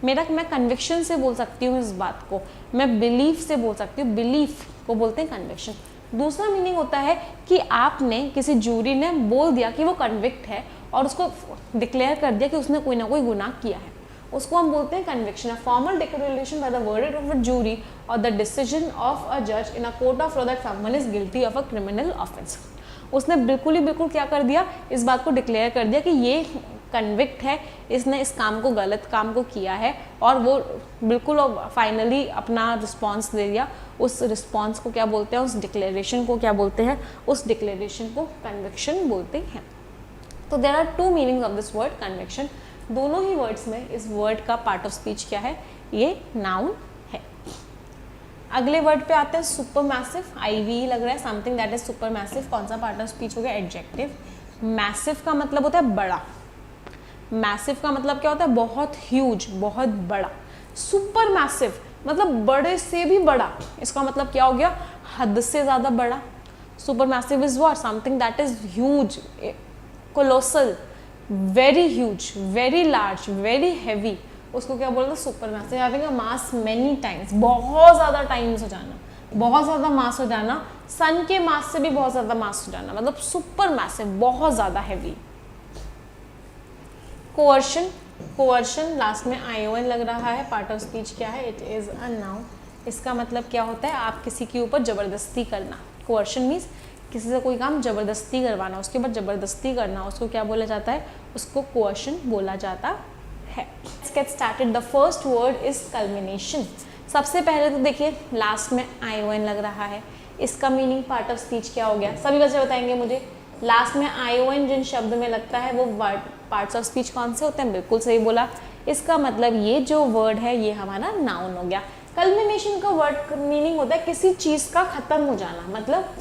मैं कन्विक्शन से बोल सकती हूँ इस बात को, मैं बिलीफ से बोल सकती हूँ, बिलीफ को बोलते हैं कन्विक्शन। दूसरा मीनिंग होता है कि आपने, किसी जूरी ने बोल दिया कि वो कन्विक्ट है और उसको डिक्लेयर कर दिया कि उसने कोई ना कोई गुनाह किया है, उसको हम बोलते हैं conviction. A formal declaration by the verdict of a jury और द डिसीजन ऑफ अ जज in a court of law that someone is guilty of a criminal offence. उसने बिल्कुल क्या कर दिया, इस बात को डिक्लेयर कर दिया कि ये कन्विक्ट है, इसने इस काम को, गलत काम को किया है, और वो बिल्कुल फाइनली अपना रिस्पॉन्स दे दिया। उस रिस्पॉन्स को क्या बोलते हैं, उस डिक्लेरेशन को क्या बोलते हैं, उस डिक्लेरेशन को कन्विक्शन बोलते हैं। तो there are 2 meanings of this word conviction. दोनों ही वर्ड्स में इस वर्ड का पार्ट ऑफ स्पीच क्या है, ये नाउन है। अगले वर्ड पे आते हैं सुपरमैसिव, IV लग रहा है, समथिंग दैट इज सुपरमैसिव, कौन सा पार्ट ऑफ स्पीच हो गया, एडजेक्टिव। मैसिव का मतलब होता है बड़ा, मैसिव का मतलब क्या होता है, बहुत ह्यूज, बहुत बड़ा। सुपर मैसिव मतलब बड़े से भी बड़ा, इसका मतलब क्या हो गया, हद से ज़्यादा बड़ा। Super massive is what, something that is huge, colossal, very huge, very large, very heavy, उसको क्या बोलते हैं, super massive. Having a mass many times, बहुत ज़्यादा टाइम्स हो जाना, बहुत ज़्यादा मास हो जाना, सन के मास से भी बहुत ज़्यादा मास हो जाना, मतलब सुपर मैसिव, बहुत ज़्यादा हैवी। कोअर्शन, कोअर्शन लास्ट में ION लग रहा है, पार्ट ऑफ स्पीच क्या है, इट इज़ अ नाउन। इसका मतलब क्या होता है, आप किसी के ऊपर ज़बरदस्ती करना। कोअर्शन मीन्स किसी से कोई काम ज़बरदस्ती करवाना, उसके ऊपर ज़बरदस्ती करना, उसको क्या बोला जाता है, उसको कोअर्शन बोला जाता है। Let's get started. The first word is culmination. सबसे पहले तो देखिए लास्ट में ION लग रहा है, इसका मीनिंग पार्ट ऑफ स्पीच क्या हो गया, सभी बच्चे बताएंगे मुझे। लास्ट में ION जिन शब्द में लगता है वो वर्ड पार्ट्स ऑफ स्पीच कौन से होते हैं, बिल्कुल सही बोला। इसका मतलब ये जो वर्ड है ये हमारा नाउन हो गया। कल्मिनेशन का वर्ड मीनिंग होता है किसी चीज का खत्म हो जाना, मतलब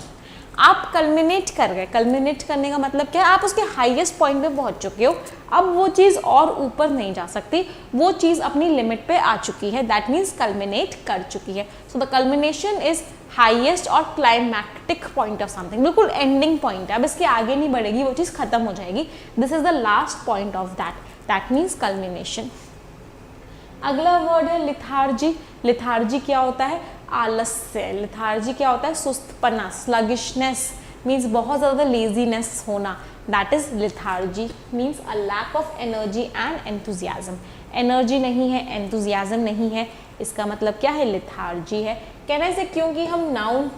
आप कल्मिनेट कर गए। कल्मिनेट करने का मतलब क्या है, आप उसके हाईएस्ट पॉइंट पे पहुंच चुके हो, अब वो चीज़ और ऊपर नहीं जा सकती, वो चीज़ अपनी लिमिट पे आ चुकी है, दैट मीन्स कल्मिनेट कर चुकी है। So the culmination is highest और क्लाइमैक्टिक पॉइंट ऑफ समथिंग, बिल्कुल एंडिंग पॉइंट है, अब इसके आगे नहीं बढ़ेगी, वो चीज़ खत्म हो जाएगी, this is the last point of that means culmination. अगला वर्ड है लिथार्जी। लिथार्जी क्या होता है, आलस्य। लिथार्जी क्या होता है, सुस्तपना, स्लगिशनेस, मीन्स बहुत ज़्यादा लेजीनेस होना, that is lethargy, means a lack of energy and enthusiasm. Energy नहीं है, एंथुजियाज्म नहीं है, इसका मतलब क्या है, लिथार्जी है। कहने से क्योंकि हम नाउन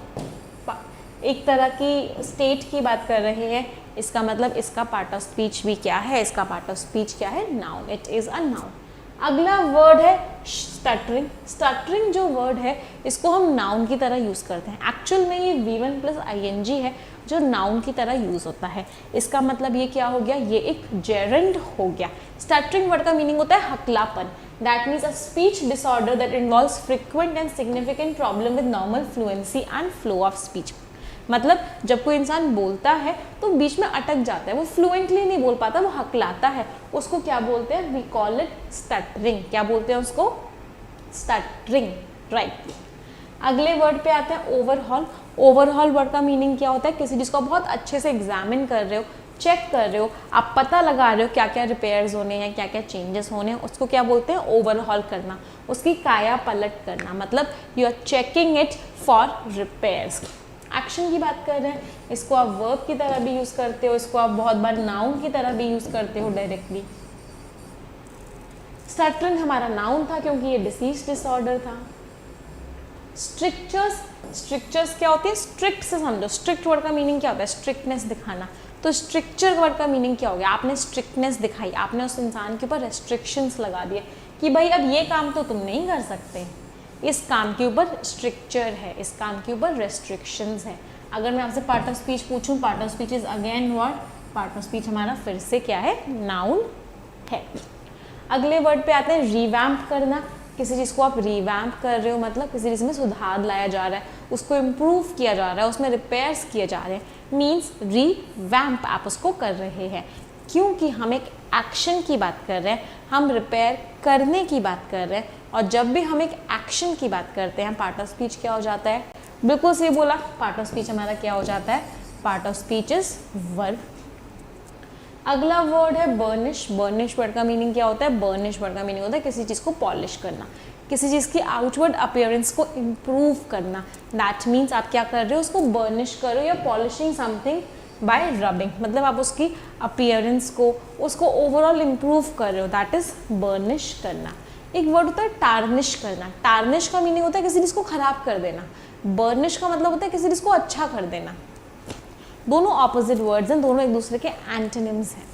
एक तरह की स्टेट की बात कर रहे हैं, इसका मतलब इसका पार्ट ऑफ स्पीच भी क्या है, इसका पार्ट ऑफ स्पीच क्या है, noun, it is a noun. अगला वर्ड है स्टटरिंग। स्टटरिंग जो वर्ड है इसको हम नाउन की तरह यूज़ करते हैं, एक्चुअल में ये V1 + ing है जो नाउन की तरह यूज़ होता है। इसका मतलब ये क्या हो गया, ये एक जेरेंड हो गया। स्टटरिंग वर्ड का मीनिंग होता है हकलापन, that means a speech disorder that involves frequent and significant problem with normal fluency and flow of speech. मतलब जब कोई इंसान बोलता है तो बीच में अटक जाता है, वो फ्लुएंटली नहीं बोल पाता, वो हकलाता है, उसको क्या बोलते हैं, वी कॉल इट स्टटरिंग। क्या बोलते हैं उसको, स्टटरिंग, राइट। अगले वर्ड पे आते हैं ओवरहॉल। ओवरहॉल वर्ड का मीनिंग क्या होता है, किसी चीज़ को बहुत अच्छे से एग्जामिन कर रहे हो, चेक कर रहे हो, आप पता लगा रहे हो क्या क्या रिपेयर्स होने हैं, क्या क्या चेंजेस होने हैं, उसको क्या बोलते हैं, ओवरहॉल करना, उसकी काया पलट करना, मतलब you are checking it for repairs. Action की बात कर रहे हैं, इसको आप वर्ब की तरह भी यूज़ करते हो, इसको आप बहुत बार नाउन की तरह भी यूज़ करते हो डायरेक्टली। स्टटरिंग हमारा नाउन था क्योंकि ये डिसीज डिसऑर्डर था। स्ट्रिक्चर्स, स्ट्रिक्चर्स क्या होती है, स्ट्रिक्ट से समझो। स्ट्रिक्ट वर्ड का मीनिंग क्या होता है, स्ट्रिक्टनेस दिखाना। तो स्ट्रिक्चर वर्ड का मीनिंग क्या हो गया, आपने स्ट्रिक्टनेस दिखाई, आपने उस इंसान के ऊपर रेस्ट्रिक्शंस लगा दिए कि भाई अब ये काम तो तुम नहीं कर सकते, इस काम के ऊपर स्ट्रिक्चर है, इस काम के ऊपर रेस्ट्रिक्शंस है। अगर मैं आपसे पार्ट ऑफ स्पीच पूछूं, part of speech is again word, part of speech हमारा फिर से क्या है, नाउन है। अगले वर्ड पे आते हैं रिवैम्प करना। किसी चीज़ को आप रिवैम्प कर रहे हो, मतलब किसी चीज़ में सुधार लाया जा रहा है, उसको इम्प्रूव किया जा रहा है, उसमें रिपेयर्स किए जा रहे हैं, मीन्स रिवैम्प आप उसको कर रहे हैं। क्योंकि हम एक एक्शन की बात कर रहे हैं, हम रिपेयर करने की बात कर रहे हैं, और जब भी हम एक एक्शन की बात करते हैं पार्ट ऑफ स्पीच क्या हो जाता है, बिल्कुल सही बोला, पार्ट ऑफ स्पीच हमारा क्या हो जाता है, part of speech is verb. अगला वर्ड है बर्निश। बर्निश वर्ड का मीनिंग क्या होता है, बर्निश वर्ड का मीनिंग होता है किसी चीज़ को पॉलिश करना, किसी चीज़ की आउटवर्ड अपीयरेंस को इम्प्रूव करना, दैट मीन्स आप क्या कर रहे हो, उसको बर्निश करो या पॉलिशिंग समथिंग बाय रबिंग, मतलब आप उसकी अपीयरेंस को, उसको ओवरऑल इम्प्रूव कर रहे हो, दैट इज बर्निश करना। एक वर्ड होता है टार्निश करना। टार्निश का मीनिंग होता है किसी चीज़ को खराब कर देना, बर्निश का मतलब होता है किसी चीज़ को अच्छा कर देना। दोनों ऑपोजिट वर्ड्स हैं, दोनों एक दूसरे के एंटोनिम्स हैं।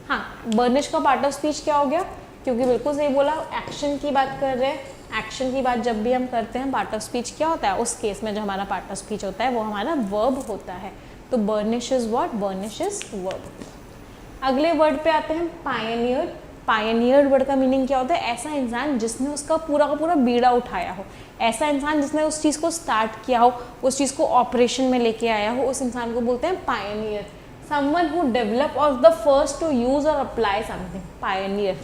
हाँ, बर्निश का पार्ट ऑफ स्पीच क्या हो गया, क्योंकि बिल्कुल सही बोला, एक्शन की बात कर रहे हैं, एक्शन की बात जब भी हम करते हैं पार्ट ऑफ स्पीच क्या होता है, उस केस में जो हमारा पार्ट ऑफ स्पीच होता है वो हमारा वर्ब होता है। तो burnish is what, burnish is verb. अगले वर्ड पे आते हैं पायनियर। पायनियर वर्ड का मीनिंग क्या होता है, ऐसा इंसान जिसने उसका पूरा का पूरा बीड़ा उठाया हो, ऐसा इंसान जिसने उस चीज़ को स्टार्ट किया हो, उस चीज़ को ऑपरेशन में लेके आया हो, उस इंसान को बोलते हैं पायनियर। समवन हु डेवलप और द फर्स्ट टू यूज और apply something, Pioneer.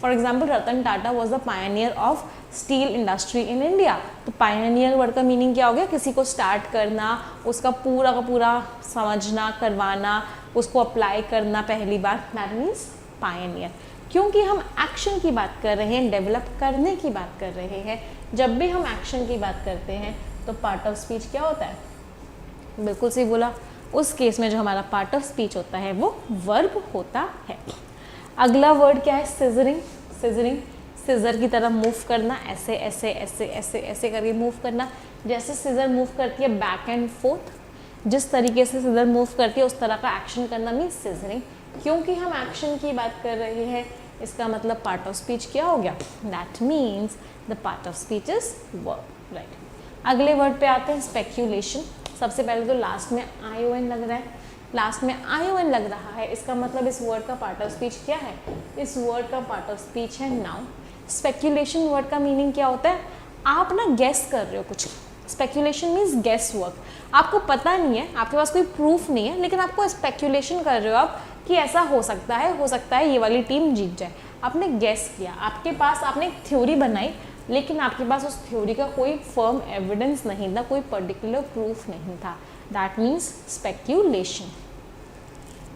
For example Ratan Tata was the Pioneer of steel industry in India. तो पायनियर वर्ड का मीनिंग क्या हो गया, किसी को स्टार्ट करना, उसका पूरा का पूरा समझना, करवाना, उसको अप्लाई करना पहली बार, दैट मीन्स पायनियर। क्योंकि हम एक्शन की बात कर रहे हैं, डेवलप करने की बात कर रहे हैं, जब भी हम एक्शन की बात करते हैं तो पार्ट ऑफ स्पीच क्या होता है, बिल्कुल सही बोला, उस केस में जो हमारा पार्ट ऑफ स्पीच होता है वो वर्ब होता है। अगला वर्ड क्या है, सिजरिंग। सिजरिंग, सिजर की तरह मूव करना, ऐसे ऐसे ऐसे ऐसे ऐसे करके मूव करना, जैसे सिजर मूव करती है बैक एंड फोर्थ, जिस तरीके से सिजर मूव करती है उस तरह का एक्शन करना मीन्स सिजरिंग। क्योंकि हम एक्शन की बात कर रहे हैं, इसका मतलब पार्ट ऑफ स्पीच क्या हो गया, that means the part of speech is verb, right. अगले वर्ड पे आते हैं स्पेक्यूलेशन। सबसे पहले तो लास्ट में ION लग रहा है, लास्ट में ION लग रहा है, इसका मतलब इस वर्ड का पार्ट ऑफ स्पीच क्या है? इस वर्ड का पार्ट ऑफ स्पीच है नाउन। स्पेक्यूलेशन वर्ड का मीनिंग क्या होता है? आप ना गेस कर रहे हो कुछ। Speculation means guesswork. आपको पता नहीं है, आपके पास कोई प्रूफ नहीं है, लेकिन आपको स्पेक्यूलेशन कर रहे हो आप कि ऐसा हो सकता है ये वाली टीम जीत जाए। आपने गेस किया, आपके पास आपने एक थ्योरी बनाई, लेकिन आपके पास उस थ्योरी का कोई फर्म एविडेंस नहीं था, कोई पर्टिकुलर प्रूफ नहीं था। That means speculation.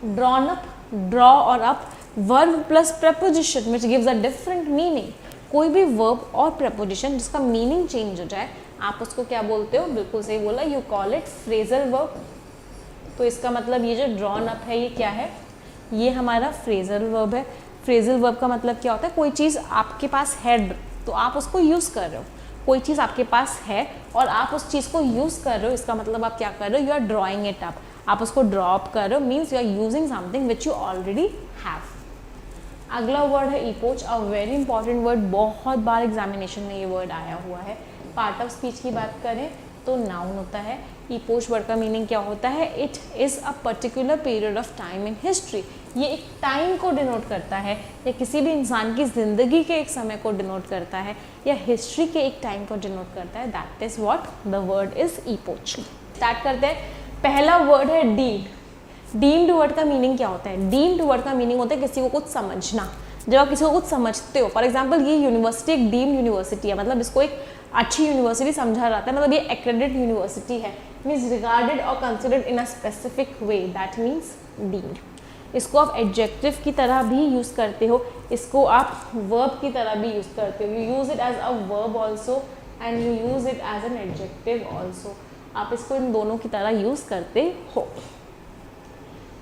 Drawn up, draw और up, verb plus preposition which gives a different meaning. कोई भी वर्ब और प्रपोजिशन जिसका मीनिंग चेंज हो जाए, आप उसको क्या बोलते हो? बिल्कुल सही बोला, you call it phrasal verb. तो इसका मतलब ये जो ड्रॉन अप है ये क्या है? ये हमारा फ्रेजल वर्ब है। फ्रेजल वर्ब का मतलब क्या होता है? कोई चीज़ आपके पास है तो आप उसको यूज़ कर रहे हो। कोई चीज़ आपके पास है और आप उस चीज़ को यूज़ कर रहे हो, इसका मतलब आप क्या कर रहे हो? You are drawing it up. आप उसको ड्रॉप कर रहे हो, means you are using something which you already have. अगला वर्ड है epoch, a very important word. बहुत बार एग्जामिनेशन में ये वर्ड आया हुआ है। पार्ट ऑफ स्पीच की बात करें तो नाउन होता है। इपोच वर्ड का मीनिंग क्या होता है? It is a particular period of time in history. ये एक टाइम को डिनोट करता है, या किसी भी इंसान की ज़िंदगी के एक समय को डिनोट करता है, या हिस्ट्री के एक टाइम को डिनोट करता है। That is what the word is epoch. Start करते हैं। पहला वर्ड है डीम्ड। डीम्ड वर्ड का मीनिंग क्या होता है? डीम्ड वर्ड का मीनिंग होता है किसी को कुछ समझना। जब आप किसी को कुछ समझते हो, फॉर एग्जाम्पल ये यूनिवर्सिटी एक डीम्ड यूनिवर्सिटी है, मतलब इसको एक अच्छी यूनिवर्सिटी समझा जाता है, मतलब ये एक्रेडिटेड यूनिवर्सिटी है, मीन्स रिगार्डेड और considered in a specific way, that means deemed. इसको आप एडजेक्टिव की तरह भी यूज़ करते हो, इसको आप वर्ब की तरह भी यूज़ करते हो। You use it as a verb also and you use it as an adjective also. आप इसको इन दोनों की तरह यूज़ करते हो।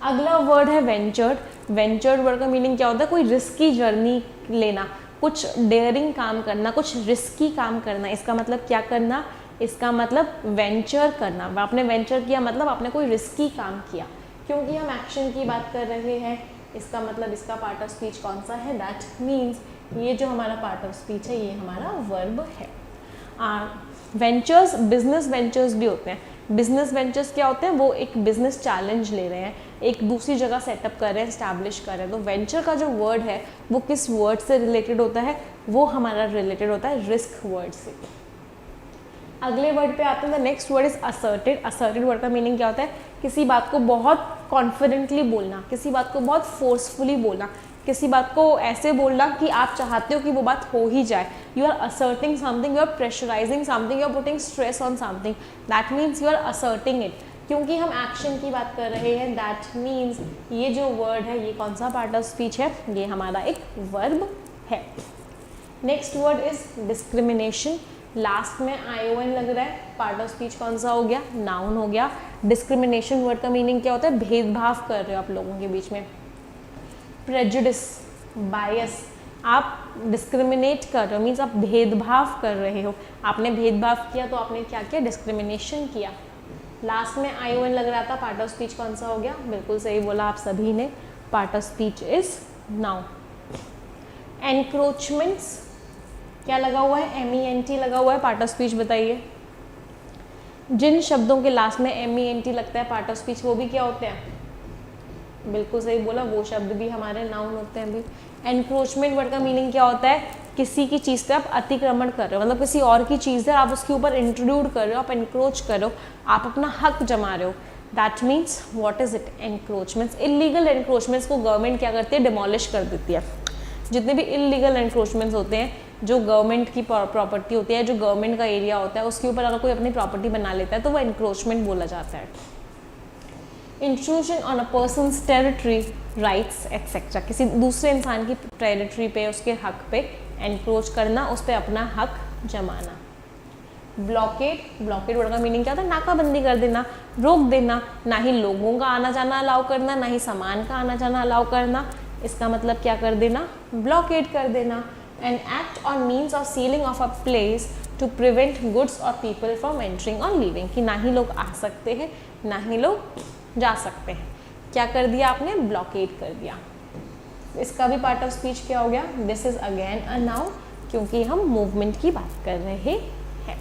अगला वर्ड है वेंचर्ड। वेंचर्ड वर्ड का मीनिंग क्या होता है? कोई रिस्की जर्नी लेना, कुछ डेयरिंग काम करना, कुछ रिस्की काम करना। इसका मतलब क्या करना? इसका मतलब वेंचर करना। आपने वेंचर किया मतलब आपने कोई रिस्की काम किया। क्योंकि हम एक्शन की बात कर रहे हैं, इसका मतलब इसका पार्ट ऑफ स्पीच कौन सा है? दैट मीन्स ये जो हमारा पार्ट ऑफ स्पीच है ये हमारा वर्ब है। वेंचर्स, बिजनेस वेंचर्स भी होते हैं। बिजनेस वेंचर्स क्या होते हैं? वो एक बिजनेस चैलेंज ले रहे हैं, एक दूसरी जगह सेटअप कर रहे हैं, स्टैब्लिश कर रहे हैं। तो वेंचर का जो वर्ड है वो किस वर्ड से रिलेटेड होता है? वो हमारा रिलेटेड होता है रिस्क वर्ड से। अगले वर्ड पे आते हैं। The next word is asserted. Asserted word का मीनिंग क्या होता है? किसी बात को बहुत कॉन्फिडेंटली बोलना, किसी बात को बहुत फोर्सफुली बोलना, किसी बात को ऐसे बोलना कि आप चाहते हो कि वो बात हो ही जाए। You are asserting something, you are pressurising something, you are putting stress on something, that means you are asserting it. क्योंकि हम एक्शन की बात कर रहे हैं, दैट मीन्स ये जो वर्ड है ये कौन सा पार्ट ऑफ स्पीच है? ये हमारा एक वर्ब है। Next word is discrimination. Last में ION लग रहा है, पार्ट ऑफ स्पीच कौन सा हो गया? नाउन हो गया। डिस्क्रिमिनेशन वर्ड का मीनिंग क्या होता है? भेदभाव कर रहे हो आप लोगों के बीच में। प्रेजुडिस, बायस, आप डिस्क्रिमिनेट कर रहे हो, मीन्स आप भेदभाव कर रहे हो। आपने भेदभाव किया तो आपने क्या किया? डिस्क्रिमिनेशन किया। लास्ट में ION लग रहा था, पार्ट ऑफ स्पीच कौन सा हो गया? बिल्कुल सही बोला आप सभी ने, part of speech is noun. Encroachments, क्या लगा हुआ है? MENT लगा हुआ है, पार्ट ऑफ स्पीच बताइए। जिन शब्दों के लास्ट में MENT लगता है पार्ट ऑफ स्पीच, वो भी क्या होते हैं? बिल्कुल सही बोला, वो शब्द भी हमारे नाउन होते हैं। अभी एनक्रोचमेंट वर्ड का मीनिंग क्या होता है? किसी की चीज़ पे आप अतिक्रमण कर रहे हो, मतलब किसी और की चीज़ है आप उसके ऊपर इंट्रोड्यूड कर रहे हो, आप एनक्रोच कर रहे हो, आप अपना हक जमा रहे हो। That means what is it? Encroachments. Illegal encroachments को गवर्नमेंट क्या करती है? डिमोलिश कर देती है। जितने भी इलीगल एनक्रोचमेंट्स होते हैं, जो गवर्नमेंट की प्रॉपर्टी होती है, जो गवर्नमेंट का एरिया होता है, उसके ऊपर अगर कोई अपनी प्रॉपर्टी बना लेता है तो वो एनक्रोचमेंट बोला जाता है। Intrusion on a persons territory, rights etcetera, किसी दूसरे इंसान की टेरिटरी पे, उसके हक पे एनक्रोच करना, उस पर अपना हक जमाना। ब्लॉकेड, ब्लॉकेड वर्ड का मीनिंग क्या होता है? नाकाबंदी कर देना, रोक देना, ना ही लोगों का आना जाना अलाउ करना, ना ही सामान का आना जाना अलाउ करना। इसका मतलब क्या कर देना? ब्लॉकेड कर देना। An act or means of sealing off a place to prevent goods or people from entering or leaving, कि ना ही लोग आ सकते हैं ना ही लोग जा सकते हैं। क्या कर दिया आपने? ब्लॉकेड कर दिया। इसका भी पार्ट ऑफ स्पीच क्या हो गया? This is again a noun, क्योंकि हम मूवमेंट की बात कर रहे हैं।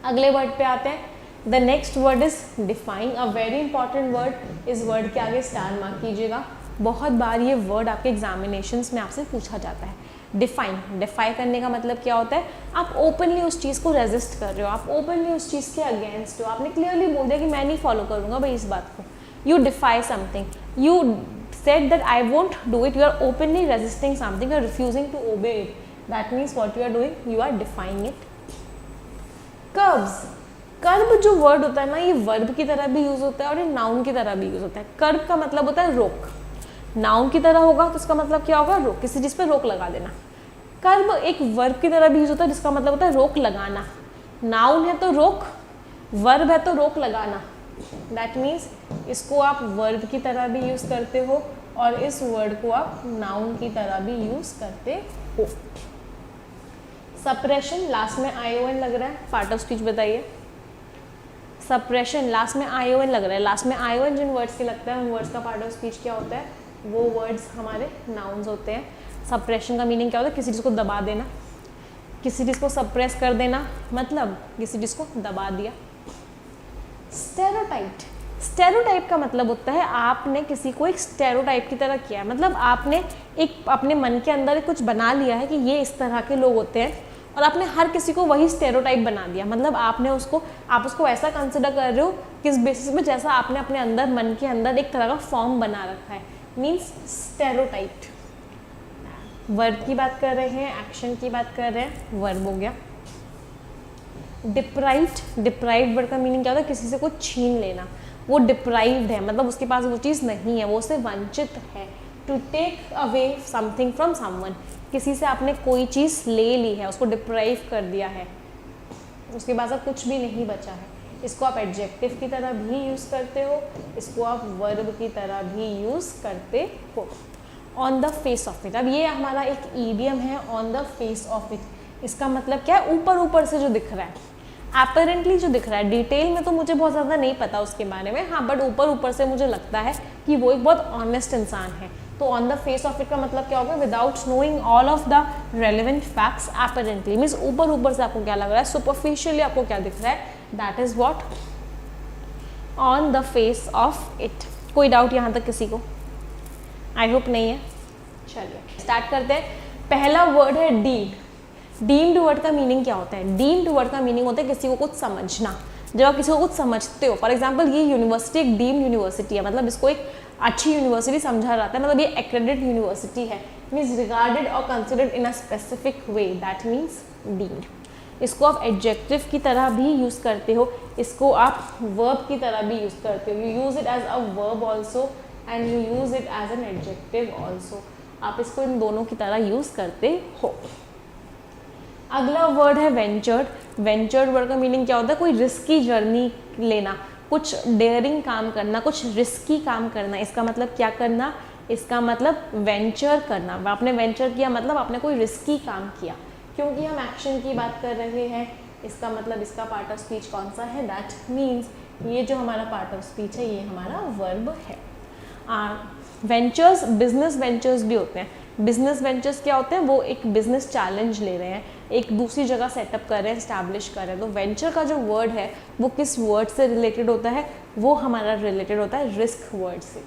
अगले वर्ड पे आते हैं। The next word is define, a very important word. इस वर्ड के आगे स्टार मार्क कीजिएगा, बहुत बार ये वर्ड आपके एग्जामिनेशंस में आपसे पूछा जाता है। डिफाइन, डिफाई करने का मतलब क्या होता है, आप ओपनली उस चीज़ को रेजिस्ट कर रहे हो, आप ओपनली उस चीज़ के अगेंस्ट हो, आपने क्लियरली बोल दिया कि मैं नहीं फॉलो करूँगा भाई इस बात को। You defy something, you said that I won't do it, you are openly resisting something, you are refusing to obey it. That means what you are doing, you are defying it. Curbs, कर्ब जो word होता है ना, ये verb की तरह भी use होता है और ये नाउन की तरह भी यूज होता है। कर्ब का मतलब होता है रोक, नाउन की तरह होगा तो उसका मतलब क्या होगा, रोक, किसी चीज पे रोक लगा देना। कर्ब एक वर्ब की तरह भी यूज होता है जिसका मतलब होता है रोक लगाना। नाउन है तो रोक, वर्ब है तो रोक लगाना। दैट मीन्स इसको आप वर्ब की तरह भी यूज करते हो और इस वर्ड को आप नाउन की तरह भी यूज करते हो। सप्रेशन, लास्ट में ION लग रहा है, पार्ट ऑफ स्पीच बताइए। सप्रेशन, लास्ट में ION लग रहा है, लास्ट में ION जिन वर्ड्स के लगता है उन वर्ड्स का पार्ट ऑफ स्पीच क्या होता है, वो वर्ड्स हमारे नाउन्स होते हैं। सप्रेशन का मीनिंग क्या होता है, किसी चीज़ को दबा देना, किसी चीज़ को सप्रेस कर देना, मतलब किसी चीज़ को दबा दिया। स्टेरियोटाइप, स्टेरियोटाइप का मतलब होता है आपने किसी को एक स्टेरियोटाइप की तरह किया है, मतलब आपने एक अपने मन के अंदर कुछ बना लिया है कि ये इस तरह के लोग होते हैं और आपने हर किसी को वही स्टेरियोटाइप बना दिया। मतलब आपने उसको, आप उसको ऐसा कंसिडर कर रहे हो किस बेसिस में, जैसा आपने अपने अंदर मन के अंदर एक तरह का फॉर्म बना रखा है, मीन्स स्टेरियोटाइप। वर्ब की बात कर रहे हैं, एक्शन की बात कर रहे हैं, वर्ब हो गया। डिप्राइव्ड, डिप्राइव्ड वर्ड का मीनिंग क्या होता है, किसी से कुछ छीन लेना, वो डिप्राइव्ड है, मतलब उसके पास वो चीज़ नहीं है, वो उससे वंचित है। To take away something from someone, किसी से आपने कोई चीज़ ले ली है, उसको डिप्राइव कर दिया है, उसके पास अब कुछ भी नहीं बचा है। इसको आप एडजेक्टिव की तरह भी यूज़ करते हो, इसको आप वर्ब की तरह भी यूज़ करते हो। On the face of it, अब ये हमारा एक ईडियम है, on the face of it. इसका मतलब क्या है, ऊपर ऊपर से जो दिख रहा है, अपरेंटली जो दिख रहा है। डिटेल में तो मुझे बहुत ज़्यादा नहीं पता उसके बारे में, हाँ, बट ऊपर ऊपर से मुझे लगता है कि वो एक बहुत ऑनेस्ट इंसान है। तो on the face of it का मतलब क्या होगा, without knowing all of the relevant facts, apparently means ऊपर ऊपर से आपको क्या लग रहा है, सुपरफिशियली आपको क्या दिख रहा है, that is what on the face of it. कोई डाउट यहाँ तक किसी को? आई होप नहीं है। चलिए स्टार्ट करते हैं। पहला वर्ड है डीम्ड। डीम्ड वर्ड का मीनिंग क्या होता है? डीम्ड वर्ड का मीनिंग होता है किसी को कुछ समझना। जब आप किसी को कुछ समझते हो, फॉर एग्जाम्पल ये यूनिवर्सिटी एक डीम्ड यूनिवर्सिटी है, मतलब इसको एक अच्छी यूनिवर्सिटी समझा जाता है, मतलब ये एक्रेडिटेड यूनिवर्सिटी है, मीन्स रिगार्डेड और considered in a specific way, that means deemed. इसको आप एडजेक्टिव की तरह भी यूज़ करते हो, इसको आप वर्ब की तरह भी यूज़ करते हो। You use it as a verb also and you use it as an adjective also. आप इसको इन दोनों की तरह यूज़ करते हो। अगला वर्ड है वेंचर्ड। वेंचर्ड वर्ड का मीनिंग क्या होता है? कोई रिस्की जर्नी लेना, कुछ डेयरिंग काम करना, कुछ रिस्की काम करना। इसका मतलब क्या करना? इसका मतलब वेंचर करना। आपने वेंचर किया मतलब आपने कोई रिस्की काम किया। क्योंकि हम एक्शन की बात कर रहे हैं, इसका मतलब इसका पार्ट ऑफ स्पीच कौन सा है? दैट मीन्स ये जो हमारा पार्ट ऑफ स्पीच है ये हमारा वर्ब है। वेंचर्स, बिजनेस वेंचर्स भी होते हैं। बिजनेस वेंचर्स क्या होते हैं? वो एक बिजनेस चैलेंज ले रहे हैं, एक दूसरी जगह सेटअप कर रहे हैं, स्टैब्लिश कर रहे हैं। तो वेंचर का जो वर्ड है वो किस वर्ड से रिलेटेड होता है? वो हमारा रिलेटेड होता है रिस्क वर्ड से।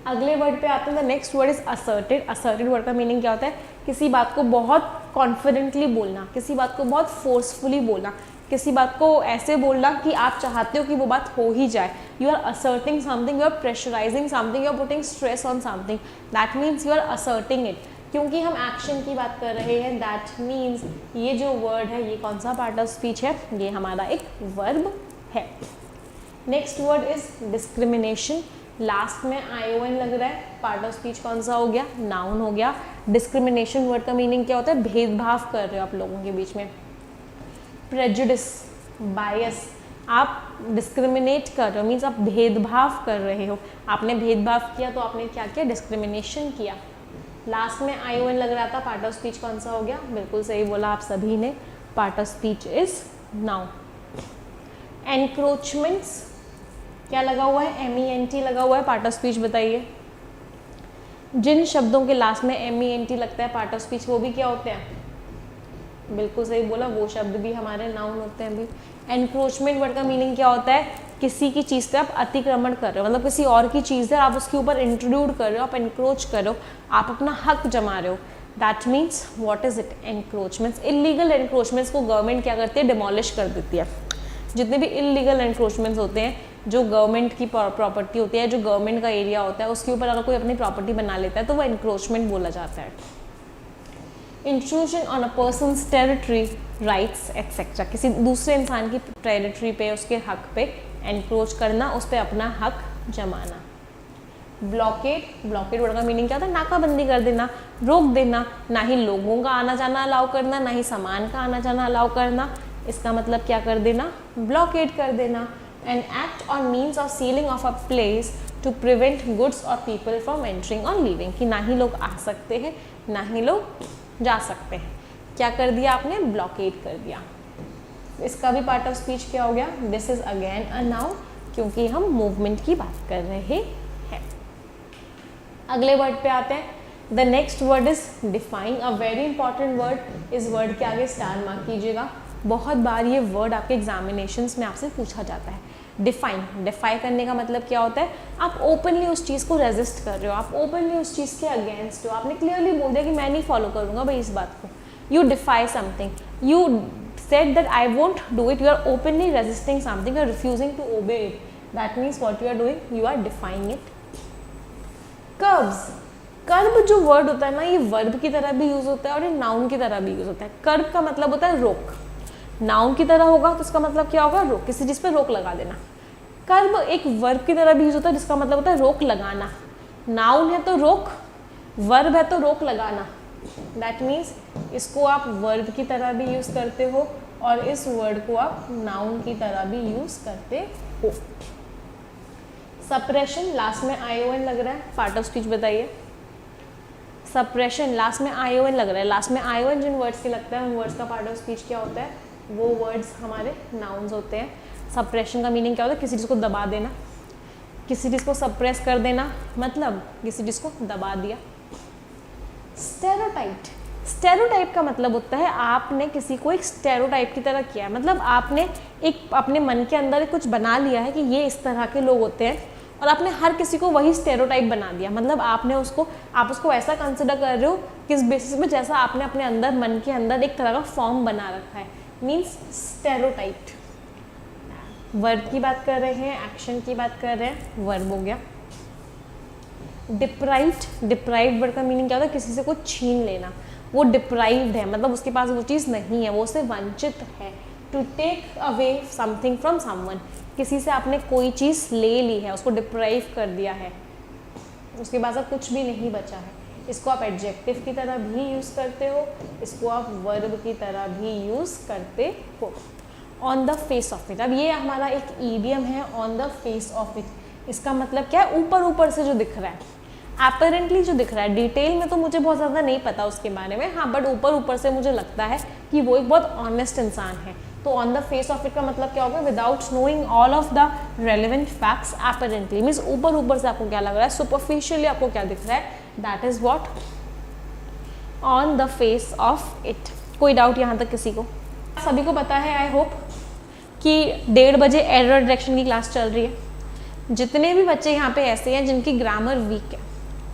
अगले वर्ड पे आते हैं। The next word is asserted. Asserted word का मीनिंग क्या होता है? किसी बात को बहुत कॉन्फिडेंटली बोलना, किसी बात को बहुत फोर्सफुली बोलना, किसी बात को ऐसे बोलना कि आप चाहते हो कि वो बात हो ही जाए। You are asserting something, you are pressurising something, you are putting stress on something, that means you are asserting it. क्योंकि हम एक्शन की बात कर रहे हैं, दैट मीन्स ये जो वर्ड है ये कौन सा पार्ट ऑफ स्पीच है? ये हमारा एक वर्ब है। Next word is discrimination. Last में ION लग रहा है, पार्ट ऑफ स्पीच कौन सा हो गया? नाउन हो गया। डिस्क्रिमिनेशन वर्ड का मीनिंग क्या होता है? भेदभाव कर रहे हो आप लोगों के बीच में। प्रेजुडिस, बायस, आप डिस्क्रिमिनेट कर रहे हो, मीन्स आप भेदभाव कर रहे हो। आपने भेदभाव किया तो आपने क्या किया? डिस्क्रिमिनेशन किया। लास्ट में ION लग रहा था, पार्ट ऑफ स्पीच कौन सा हो गया? बिल्कुल सही बोला आप सभी ने, part of speech is noun. Encroachments, क्या लगा हुआ है? MENT लगा हुआ है, पार्ट ऑफ स्पीच बताइए। जिन शब्दों के लास्ट में MENT लगता है पार्ट ऑफ स्पीच, वो भी क्या होते हैं? बिल्कुल सही बोला, वो शब्द भी हमारे नाउन होते हैं। अभी एनक्रोचमेंट वर्ड का मीनिंग क्या होता है? किसी की चीज़ पे आप अतिक्रमण कर रहे हो, मतलब किसी और की चीज़ है आप उसके ऊपर इंट्रोड्यूड कर रहे हो, आप एनक्रोच कर रहे हो, आप अपना हक जमा रहे हो। That means what is it? Encroachments. Illegal encroachments को गवर्नमेंट क्या करती है? डिमोलिश कर देती है। जितने भी इलीगल एनक्रोचमेंट्स होते हैं, जो गवर्नमेंट की प्रॉपर्टी होती है, जो गवर्नमेंट का एरिया होता है, उसके ऊपर अगर कोई अपनी प्रॉपर्टी बना लेता है तो वो एनक्रोचमेंट बोला जाता है। Intrusion on a persons territory, rights etcetera, किसी दूसरे इंसान की टेरिटरी पे, उसके हक पे एनक्रोच करना, उस पर अपना हक जमाना। ब्लॉकेड, ब्लॉकेड वर्ड का मीनिंग क्या होता है? नाकाबंदी कर देना, रोक देना, ना ही लोगों का आना जाना अलाउ करना, ना ही सामान का आना जाना अलाउ करना। इसका मतलब क्या कर देना? ब्लॉकेड कर देना। An act or means of sealing off a place to prevent goods or people from entering or leaving, कि ना ही लोग आ सकते हैं ना ही लोग जा सकते हैं। क्या कर दिया आपने? ब्लॉकेड कर दिया। इसका भी पार्ट ऑफ स्पीच क्या हो गया? This is again a noun, क्योंकि हम मूवमेंट की बात कर रहे हैं। अगले वर्ड पे आते हैं। The next word is define, a very important word. इस वर्ड के आगे स्टार मार्क कीजिएगा। बहुत बार ये वर्ड आपके एग्जामिनेशंस में आपसे पूछा जाता है। डिफाइन, डिफाई करने का मतलब क्या होता है? आप ओपनली उस चीज़ को रेजिस्ट कर रहे हो, आप ओपनली उस चीज़ के अगेंस्ट हो, आपने क्लियरली बोल दिया कि मैं नहीं फॉलो करूँगा भाई इस बात को। You defy something, you said that I won't do it, you are openly resisting something, you are refusing to obey it. That means what you are doing? You are defying it. Curbs, कर्ब जो word होता है ना, ये verb की तरह भी use होता है और ये नाउन की तरह भी यूज होता है। कर्ब का मतलब होता है रोक, नाउन की तरह होगा तो इसका मतलब क्या होगा? रोक, किसी चीज पे रोक लगा देना। कर्ब एक वर्ब की तरह भी यूज होता है जिसका मतलब होता है रोक लगाना। नाउन है तो रोक, वर्ब है तो रोक लगाना। दैट मीन्स इसको आप वर्ब की तरह भी यूज करते हो और इस वर्ड को आप नाउन की तरह भी यूज करते हो। सप्रेशन, लास्ट में ION लग रहा है, पार्ट ऑफ स्पीच बताइए। सप्रेशन, लास्ट में ION लग रहा है। लास्ट में ION जिन वर्ड्स के लगता है उन वर्ड्स का पार्ट ऑफ स्पीच क्या होता है? वो वर्ड्स हमारे नाउन्स होते हैं। सप्रेशन का मीनिंग क्या होता है? किसी चीज़ को दबा देना, किसी चीज़ को सप्रेस कर देना, मतलब किसी चीज़ को दबा दिया। स्टेरियोटाइप, स्टेरियोटाइप का मतलब होता है आपने किसी को एक स्टेरियोटाइप की तरह किया है, मतलब आपने एक अपने मन के अंदर कुछ बना लिया है कि ये इस तरह के लोग होते हैं और आपने हर किसी को वही स्टेरियोटाइप बना दिया। मतलब आपने उसको, आप उसको ऐसा कंसिडर कर रहे हो किस बेसिस में, जैसा आपने अपने अंदर मन के अंदर एक तरह का फॉर्म बना रखा है, मीन्स स्टेरियोटाइप। वर्ब की बात कर रहे हैं, एक्शन की बात कर रहे हैं, वर्ब हो गया। डिप्राइव्ड, डिप्राइव्ड वर्ड का मीनिंग क्या होता है? किसी से कुछ छीन लेना, वो डिप्राइव्ड है, मतलब उसके पास वो चीज़ नहीं है, वो उससे वंचित है। To take away something from someone, किसी से आपने कोई चीज़ ले ली है, उसको डिप्राइव कर दिया है, उसके पास अब कुछ भी नहीं बचा है। इसको आप एडजेक्टिव की तरह भी यूज़ करते हो, इसको आप वर्ब की तरह भी यूज़ करते हो। On the face of it, अब ये हमारा एक ईडियम है, on the face of it. इसका मतलब क्या है? ऊपर ऊपर से जो दिख रहा है, अपरेंटली जो दिख रहा है। डिटेल में तो मुझे बहुत ज़्यादा नहीं पता उसके बारे में, हाँ, बट ऊपर ऊपर से मुझे लगता है कि वो एक बहुत ऑनेस्ट इंसान है। तो on the face of it का मतलब क्या होगा? Without knowing all of the relevant facts, apparently means ऊपर ऊपर से आपको क्या लग रहा है, सुपरफिशियली आपको क्या दिख रहा है, that is what on the face of it. कोई डाउट यहाँ तक किसी को? सभी को पता है आई होप कि 1:30 बजे एरर डिटेक्शन की क्लास चल रही है। जितने भी बच्चे यहाँ पे ऐसे हैं जिनकी ग्रामर वीक है,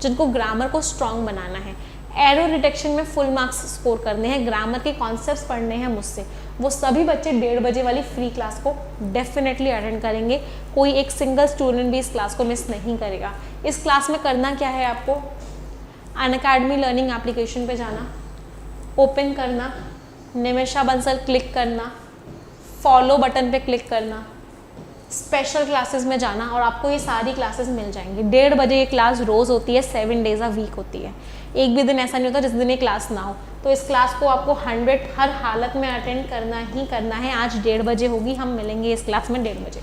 जिनको ग्रामर को स्ट्रॉन्ग बनाना है, एरर डिटेक्शन में फुल मार्क्स स्कोर करने हैं, ग्रामर के कॉन्सेप्ट्स पढ़ने हैं मुझसे, वो सभी बच्चे 1:30 बजे वाली फ्री क्लास को डेफिनेटली अटेंड करेंगे। कोई एक सिंगल स्टूडेंट भी इस क्लास को मिस नहीं करेगा। इस क्लास में करना क्या है आपको? अनअकैडमी लर्निंग एप्लीकेशन पे जाना, ओपन करना, निमिषा बंसल क्लिक करना, फॉलो बटन पे क्लिक करना, स्पेशल क्लासेस में जाना और आपको ये सारी क्लासेस मिल जाएंगी। 1:30 बजे ये क्लास रोज़ होती है, 7 डेज अ वीक होती है। एक भी दिन ऐसा नहीं होता जिस दिन ये क्लास ना हो। तो इस क्लास को आपको 100 हर हालत में अटेंड करना ही करना है। आज 1:30 बजे होगी, हम मिलेंगे इस क्लास में 1:30 बजे।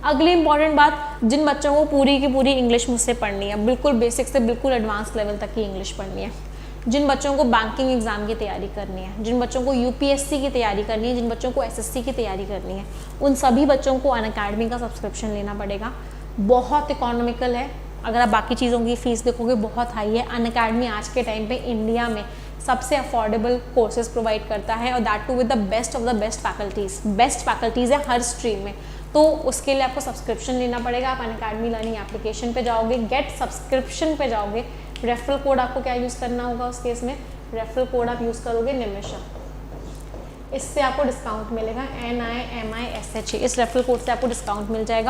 अगली इंपॉर्टेंट बात, जिन बच्चों को पूरी की पूरी इंग्लिश मुझसे पढ़नी है, बिल्कुल बेसिक से बिल्कुल एडवांस लेवल तक की इंग्लिश पढ़नी है, जिन बच्चों को बैंकिंग एग्जाम की तैयारी करनी है, जिन बच्चों को UPSC की तैयारी करनी है, जिन बच्चों को SSC की तैयारी करनी है, उन सभी बच्चों को अनअकैडमी का सब्सक्रिप्शन लेना पड़ेगा। बहुत इकोनॉमिकल है, अगर आप बाकी चीज़ों की फ़ीस देखोगे बहुत हाई है। अनअकैडमी आज के टाइम पे इंडिया में सबसे अफोर्डेबल कोर्सेज प्रोवाइड करता है और that too with the best of the best faculties है हर स्ट्रीम में। तो उसके लिए आपको सब्सक्रिप्शन लेना पड़ेगा। आप अनअकैडमी लर्निंग एप्लीकेशन पे जाओगे, गेट सब्सक्रिप्शन पे जाओगे, रेफरल कोड आपको क्या यूज़ करना होगा उस केस में, रेफरल कोड आप यूज़ करोगे निमिषा, इससे आपको डिस्काउंट मिलेगा NIMISHA, इस रेफरल कोड से आपको डिस्काउंट मिल जाएगा।